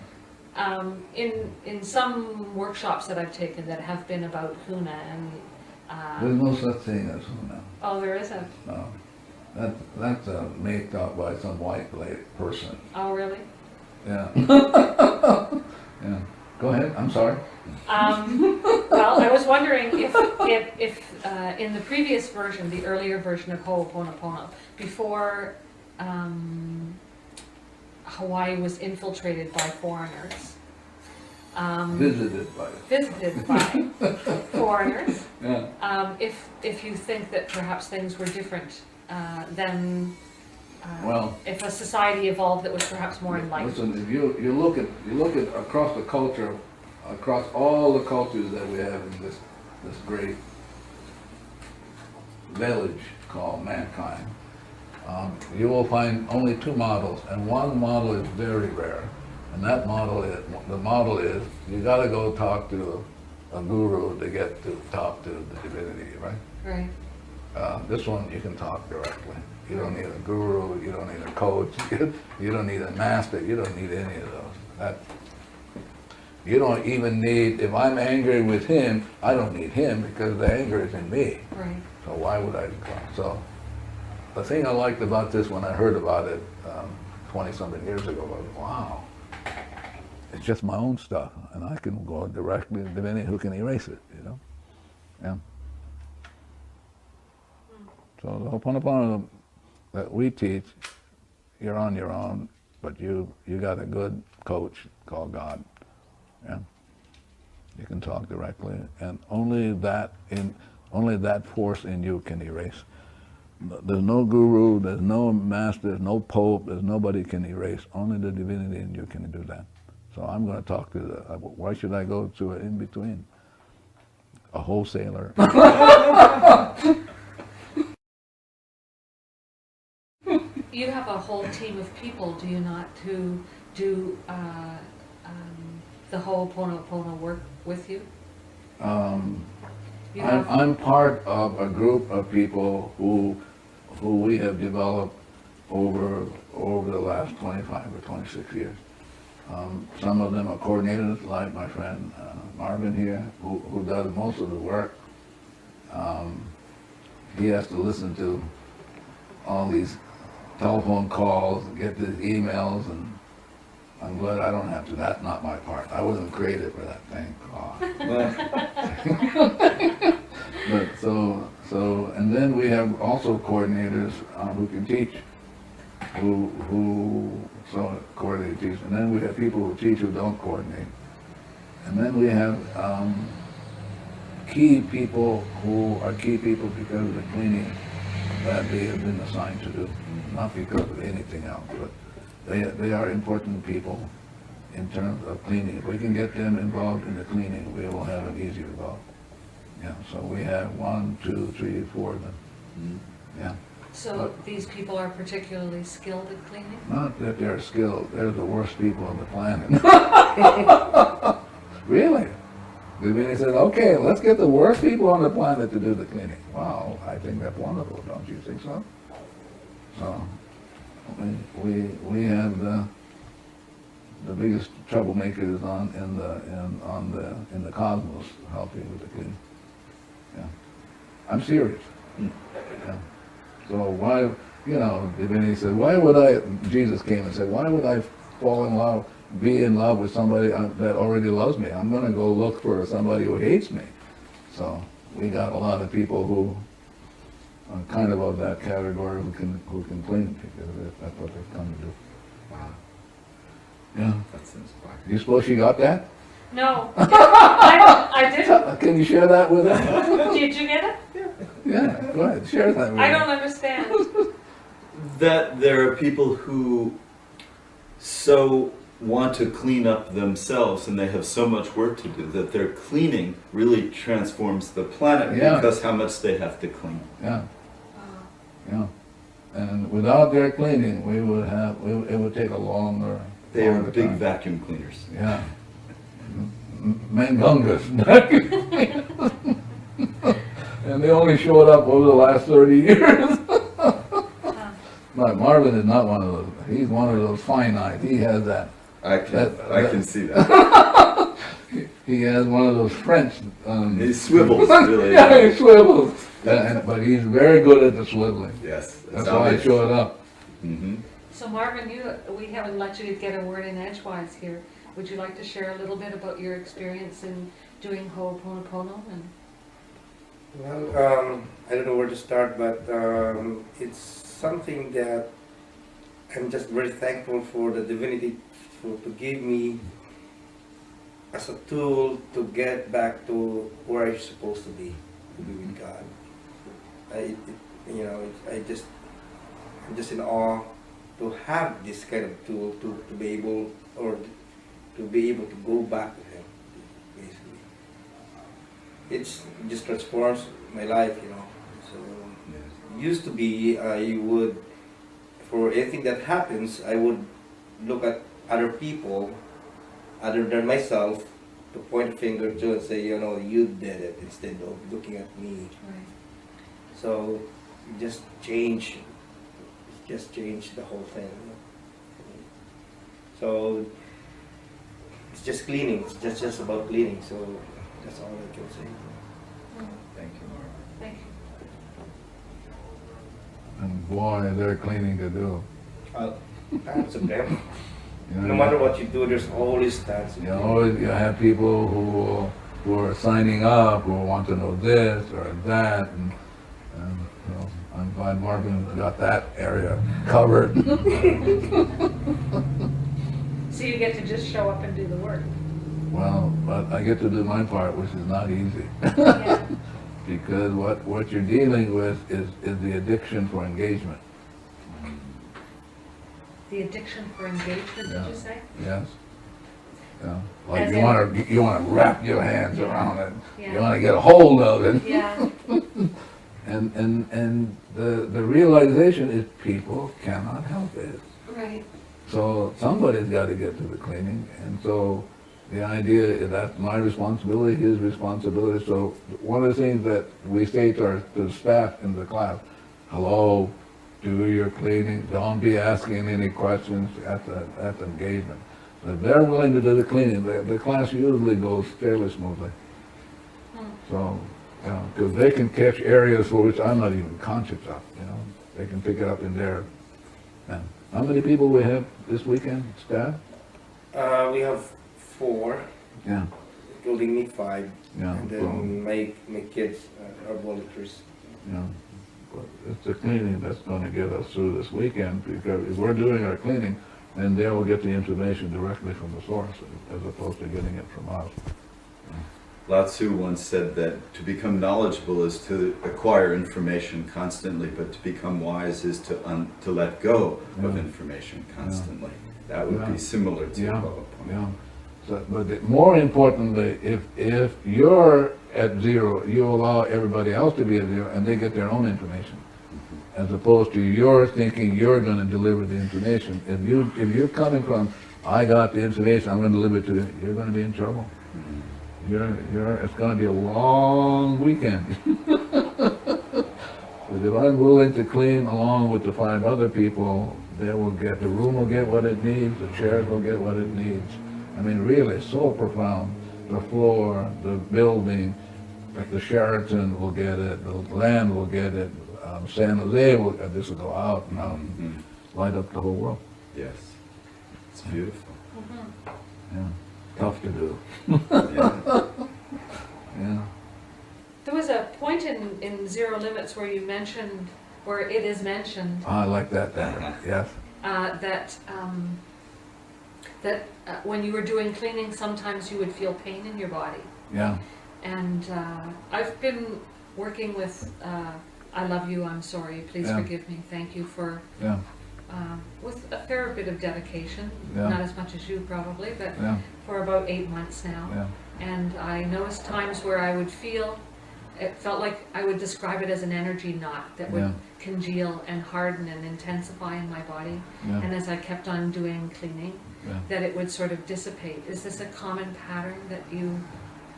In some workshops that I've taken that have been about Huna and There's no such thing as Huna. oh, there isn't. No. That's made up by some white person. Oh, really? Yeah. Yeah. Go ahead. I'm sorry. Well, I was wondering if in the previous version, the earlier version of Ho'oponopono, before Hawaii was infiltrated by foreigners, Visited by foreigners, Yeah. if you think that perhaps things were different, then Well, if a society evolved that was perhaps more enlightened. listen, if you look at across the culture, across all the cultures that we have in this great village called mankind, you will find only two models, and one model is very rare, And that model is, the model is, you gotta go talk to a guru to get to talk to the divinity, right? Right. This one you can talk directly. You don't need a guru, you don't need a coach, you don't need a master, you don't need any of those. You don't even need, if I'm angry with him, I don't need him because the anger is in me. Right. So why would I? So the thing I liked about this when I heard about it 20-something years ago was, wow, it's just my own stuff, and I can go directly to divinity who can erase it, you know? Yeah. So the Ho'oponopono that we teach, you're on your own, but you got a good coach called God. Yeah. You can talk directly, and only that force in you can erase. There's no guru, there's no master, there's no pope, there's nobody can erase. Only the divinity in you can do that. So I'm going to talk to why should I go to an in-between? A wholesaler. You have a whole team of people, do you not, who do the Ho'oponopono work with you? I'm part of a group of people who we have developed over the last 25 or 26 years. Some of them are coordinators, like my friend Marvin here, who does most of the work. He has to listen to all these telephone calls, and get these emails, and I'm glad I don't have to. That's not my part. I wasn't created for that thing. But so, and then we have also coordinators who can teach, so coordinate teach, and then we have people who teach who don't coordinate, and then we have key people who are key people because of the cleaning that they have been assigned to do, not because of anything else, but they are important people in terms of cleaning. If we can get them involved in the cleaning, we will have an easier result. Yeah, so we have 1, 2, 3, 4 of them. Yeah. So these people are particularly skilled at cleaning? Not that they're skilled, they're the worst people on the planet. Really? They said, okay, let's get the worst people on the planet to do the cleaning. Wow, I think that's wonderful, don't you think so? So we have the biggest troublemakers in the cosmos helping with the cleaning. Yeah, I'm serious. Yeah. So why, you know, Divinity said, why would I? Jesus came and said, why would I fall in love, be in love with somebody that already loves me? I'm going to go look for somebody who hates me. So we got a lot of people who are kind of that category who can clean, because that's what they've come to do. Wow. Yeah. That sounds quite. You suppose she got that? No. I didn't. Can you share that with her? Did you get it? Yeah, go ahead, share that with her. I don't understand. That there are people who so want to clean up themselves and they have so much work to do that their cleaning really transforms the planet because how much they have to clean. Yeah. Yeah. And without their cleaning, we would have, it would take a longer They are big time. vacuum cleaners. Yeah. Mangungas. And they only showed up over the last 30 years. But Marvin is not one of those. He's one of those finite. He has that. I can see that. He has one of those French. He swivels, really. Yeah, he swivels. But he's very good at the swiveling. Yes. That's why he showed up. Mm-hmm. So Marvin, we haven't let you get a word in edgewise here. Would you like to share a little bit about your experience in doing Ho'oponopono? Well, I don't know where to start, but it's something that I'm just very thankful for the divinity to give me as a tool to get back to where I'm supposed to be with God. I'm just in awe to have this kind of tool to be able to go back to Him, basically. It just transforms my life, you know. So used to be, I would, for anything that happens, I would look at other people, other than myself, to point a finger to and say, you know, you did it, instead of looking at me. Right. So just change the whole thing. So it's just cleaning. It's just about cleaning. So that's all I can say. Thank you, Mark. Thank you. And boy, is there cleaning to do. Tons of them. You know, No matter what you do, there's always tons of you them. always you have people who are signing up, who want to know this or that, and you know, I'm glad Marvin got that area covered. So you get to just show up and do the work. Well, but I get to do my part, which is not easy. Yeah. Because what you're dealing with is the addiction for engagement. The addiction for engagement, Yeah. did you say? Yes. Yeah. Like As you in- want to wrap your hands around it. Yeah. You want to get a hold of it. Yeah. And the realization is people cannot help it. Right. So somebody's got to get to the cleaning, and so the idea is that's my responsibility, his responsibility. So one of the things that we say to the staff in the class, hello, do your cleaning, don't be asking any questions at the engagement. If they're willing to do the cleaning, the class usually goes fairly smoothly. So, you know, because they can catch areas for which I'm not even conscious of, you know. They can pick it up in there. And how many people we have this weekend, staff? We have 4, Yeah, including me 5, yeah. and So, then my kids are volunteers. yeah. But it's the cleaning that's going to get us through this weekend, because if we're doing our cleaning, then they will get the information directly from the source, as opposed to getting it from us. Lao Tzu once said that to become knowledgeable is to acquire information constantly, but to become wise is to let go of Yeah. information constantly. That would Yeah. be similar to Yeah, PowerPoint. yeah. So, but more importantly, if you're at zero, you allow everybody else to be at zero, and they get their own information, as opposed to you're thinking you're going to deliver the information. If you're coming from, I got the information, I'm going to deliver it to you, you're going to be in trouble. It's going to be a long weekend. But if I'm willing to clean along with the 5 other people, the room will get what it needs, the chairs will get what it needs. I mean, really, so profound. The floor, the building, the Sheraton will get it, the land will get it, San Jose will, this will go out and out, and light up the whole world. Yes, it's beautiful. Yeah, tough to do. Yeah. Yeah. There was a point in Zero Limits where you mentioned, where it is mentioned, I like that better, yes. that when you were doing cleaning, sometimes you would feel pain in your body. Yeah, And I've been working with I Love You, I'm Sorry, Please Yeah. Forgive Me, Thank You for, yeah, with a fair bit of dedication, Yeah. not as much as you probably, but yeah, for about 8 months now. yeah, And I noticed times where I would feel, it felt like I would describe it as an energy knot that would Yeah. congeal and harden and intensify in my body. yeah, And as I kept on doing cleaning, yeah. that it would sort of dissipate. Is this a common pattern that you?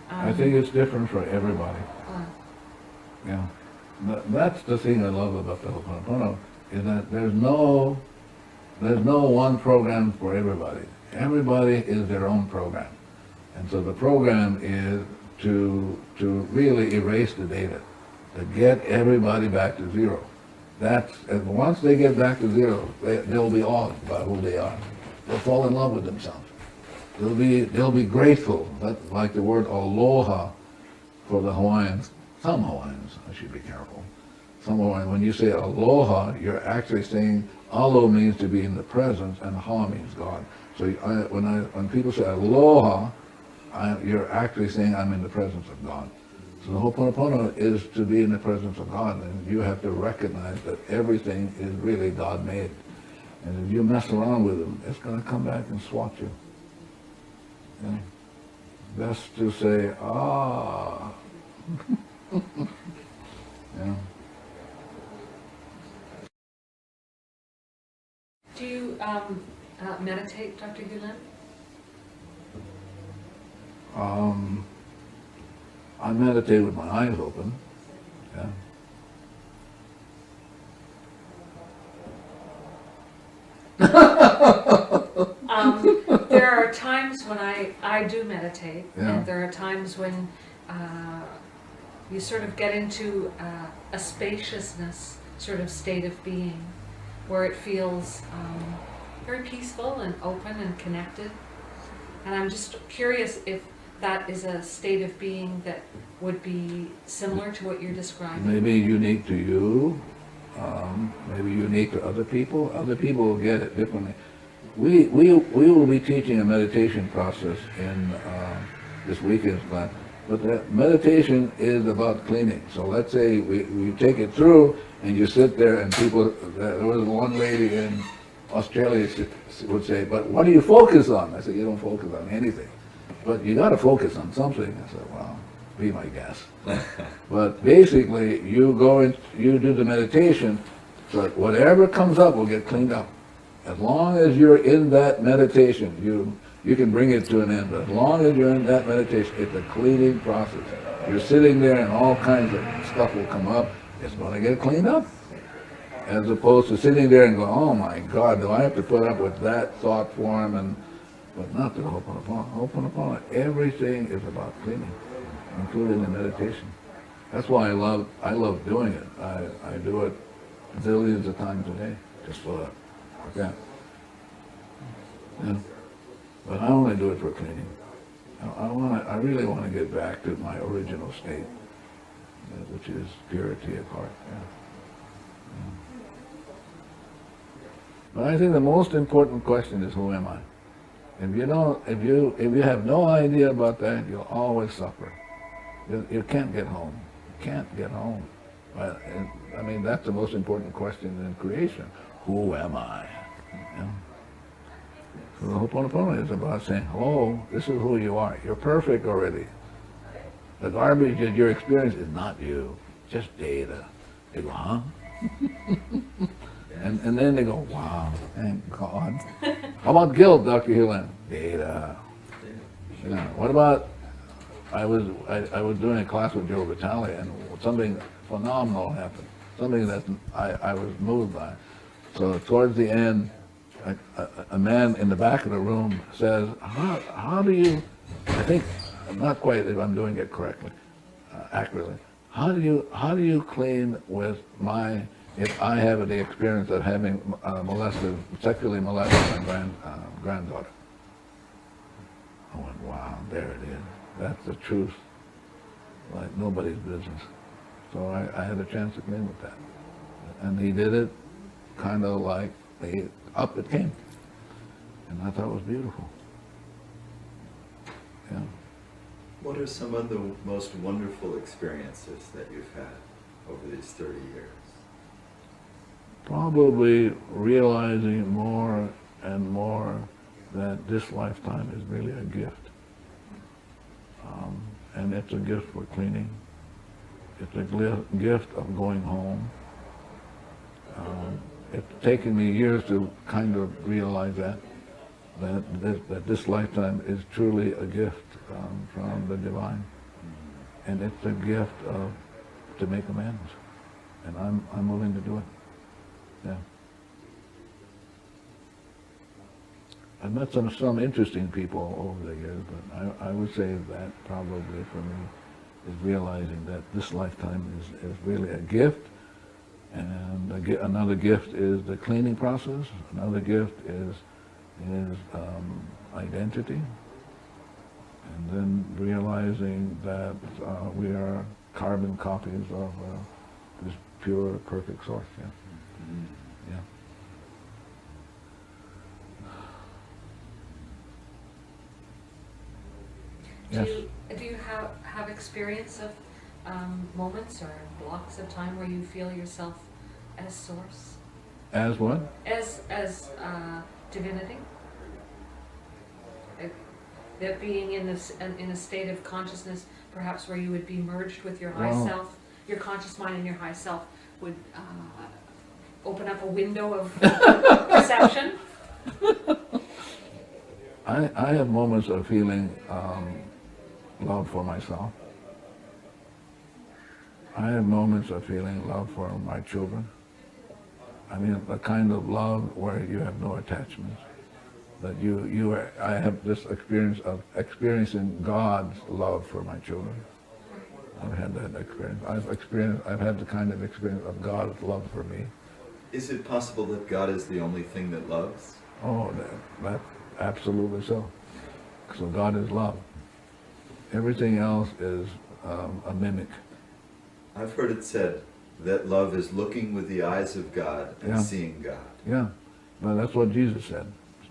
I think it's different for everybody. uh, Yeah, that's the thing I love about the Ho'oponopono, is that there's no one program for everybody. Everybody is their own program. And so the program is to really erase the data, to get everybody back to zero. And once they get back to zero, they'll be awed by who they are. They'll fall in love with themselves. They'll be grateful. That's like the word aloha for the Hawaiians. Some Hawaiians, I should be careful. Some Hawaiians, when you say aloha, you're actually saying alo means to be in the presence and ha means God. So when people say aloha, you're actually saying I'm in the presence of God. So the Ho'oponopono is to be in the presence of God, and you have to recognize that everything is really God-made. And if you mess around with them, it's going to come back and swat you. Yeah. Best to say, ah. Yeah. Do you, meditate, Dr. Hew Len? I meditate with my eyes open. Yeah. There are times when I do meditate, Yeah. and there are times when you sort of get into a spaciousness sort of state of being, where it feels very peaceful and open and connected. And I'm just curious if that is a state of being that would be similar to what you're describing. Maybe unique to you, maybe unique to other people. Other people will get it differently. We will be teaching a meditation process in this weekend's class, but the meditation is about cleaning. So let's say we take it through, and you sit there, and people, there was one lady in Australia would say, but what do you focus on? I said, you don't focus on anything, but you got to focus on something. I said, well, be my guest. But basically, you go and you do the meditation, so that whatever comes up will get cleaned up. As long as you're in that meditation, you can bring it to an end. But as long as you're in that meditation, it's a cleaning process. You're sitting there, and all kinds of stuff will come up. It's going to get cleaned up. As opposed to sitting there and going, oh my God, do I have to put up with that thought form? But not the Ho'oponopono. Ho'oponopono, everything is about cleaning, including the meditation. That's why I love doing it. I do it zillions of times a day, just for that. Yeah. Yeah. But I only do it for cleaning. I really want to get back to my original state, which is purity of heart. Yeah. But I think the most important question is, who am I? If you have no idea about that, you'll always suffer. You can't get home. You can't get home. I mean, that's the most important question in creation. Who am I? Yeah. So the Ho'oponopono is about saying, hello, this is who you are. You're perfect already. The garbage that you're experiencing is not you, just data. They go, huh? And then they go, wow, thank God. How about guilt, Dr. Hew Len? Data. Yeah. What about, I was doing a class with Joe Vitale, and something phenomenal happened. Something that I was moved by. So towards the end, a man in the back of the room says, how do you, I think, not quite if I'm doing it correctly, accurately, how do you clean with if I have the experience of having sexually molested my granddaughter? I went, wow, there it is. That's the truth, like nobody's business. So I had a chance to clean with that. And he did it kind of like up it came. And I thought it was beautiful. Yeah. What are some of the most wonderful experiences that you've had over these 30 years? Probably realizing more and more that this lifetime is really a gift. And it's a gift for cleaning. It's a gift of going home. It's taken me years to kind of realize that this lifetime is truly a gift from the divine. And it's a gift to make amends. And I'm willing to do it. Yeah. I've met some interesting people over the years, but I would say that probably for me is realizing that this lifetime is really a gift. And another gift is the cleaning process. Another gift is identity. And then realizing that we are carbon copies of this pure, perfect source. Yeah. Yeah. Yes. Do you have experience of moments or blocks of time where you feel yourself as source? As what? As divinity? That being in a state of consciousness, perhaps where you would be merged with your high self, your conscious mind and your high self would open up a window of perception? I have moments of feeling love for myself. I have moments of feeling love for my children. I mean, a kind of love where you have no attachments. That I have this experience of experiencing God's love for my children. I've had that experience. I've had the kind of experience of God's love for me. Is it possible that God is the only thing that loves? Oh, that's absolutely so. So God is love. Everything else is a mimic. I've heard it said that love is looking with the eyes of God and Yeah. seeing God. Yeah, but that's what Jesus said.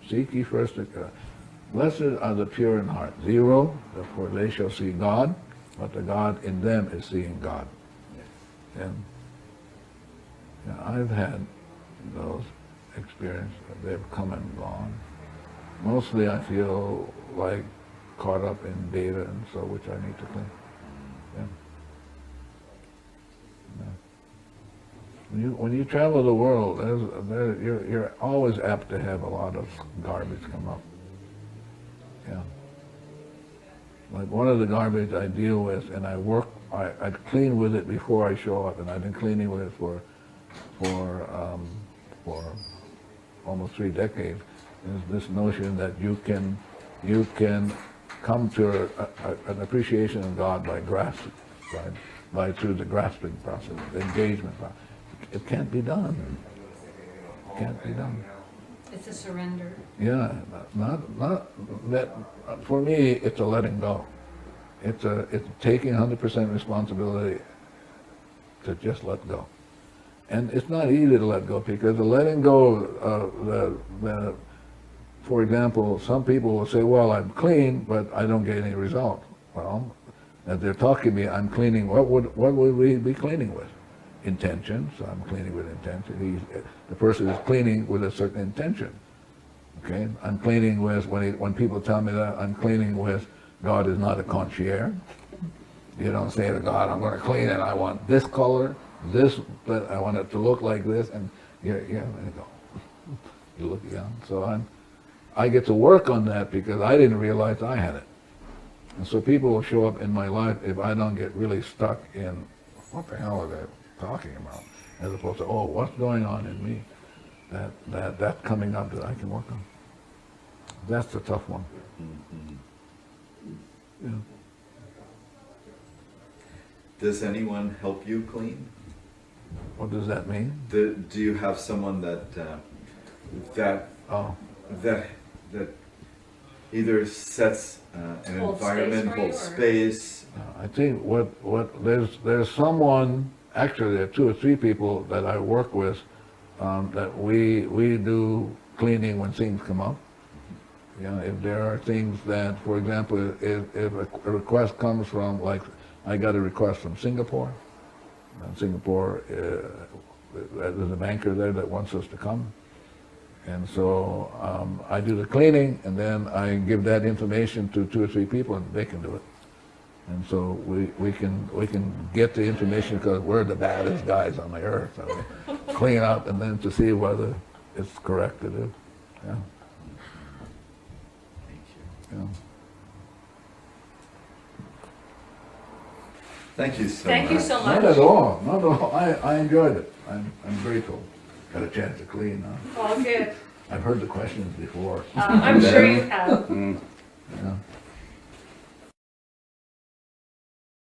Seek ye first the God. Blessed are the pure in heart. 0, for they shall see God, but the God in them is seeing God. And yeah, I've had those experiences. They've come and gone. Mostly I feel like caught up in data and so, which I need to clean. Yeah. Yeah. When you travel the world, you're always apt to have a lot of garbage come up. Yeah. Like one of the garbage I deal with, and I clean with it before I show up, and I've been cleaning with it for almost 3 decades, is this notion that you can come to an appreciation of God by grasping, through the grasping process, the engagement process. It can't be done. It can't be done. It's a surrender. Yeah, not that. For me, it's a letting go. It's taking 100% responsibility to just let go. And it's not easy to let go, because the letting go, for example, some people will say, well, I'm clean, but I don't get any result. Well, as they're talking to me, I'm cleaning. What would we be cleaning with? Intention. So I'm cleaning with intention. The person is cleaning with a certain intention. Okay, I'm cleaning with, when people tell me that, I'm cleaning with, God is not a concierge. You don't say to God, I'm going to clean it, I want this color, this, but I want it to look like this, and yeah, there you go. You look, yeah. So I get to work on that because I didn't realize I had it. And so people will show up in my life if I don't get really stuck in, what the hell are they talking about? As opposed to, oh, what's going on in me? That's coming up that I can work on. That's the tough one. Mm-hmm. Yeah. Does anyone help you clean? What does that mean? Do you have someone that either sets an Hold environment, space for you, holds or- space? I think there's someone, actually there are 2 or 3 people that I work with, that we do cleaning when things come up. You know, if there are things that, for example, if a request comes from, like, I got a request from Singapore. And Singapore, there's a banker there that wants us to come. And so I do the cleaning, and then I give that information to 2 or 3 people, and they can do it. And so we can get the information, because we're the baddest guys on the earth. So we clean up, and then to see whether it's correct to do. Yeah. Thank you. Yeah. Thank you so much. Thank you so much. Not at all. Not at all. I enjoyed it. I'm grateful. Got a chance to clean. All good. I've heard the questions before. I'm sure you have. Yeah.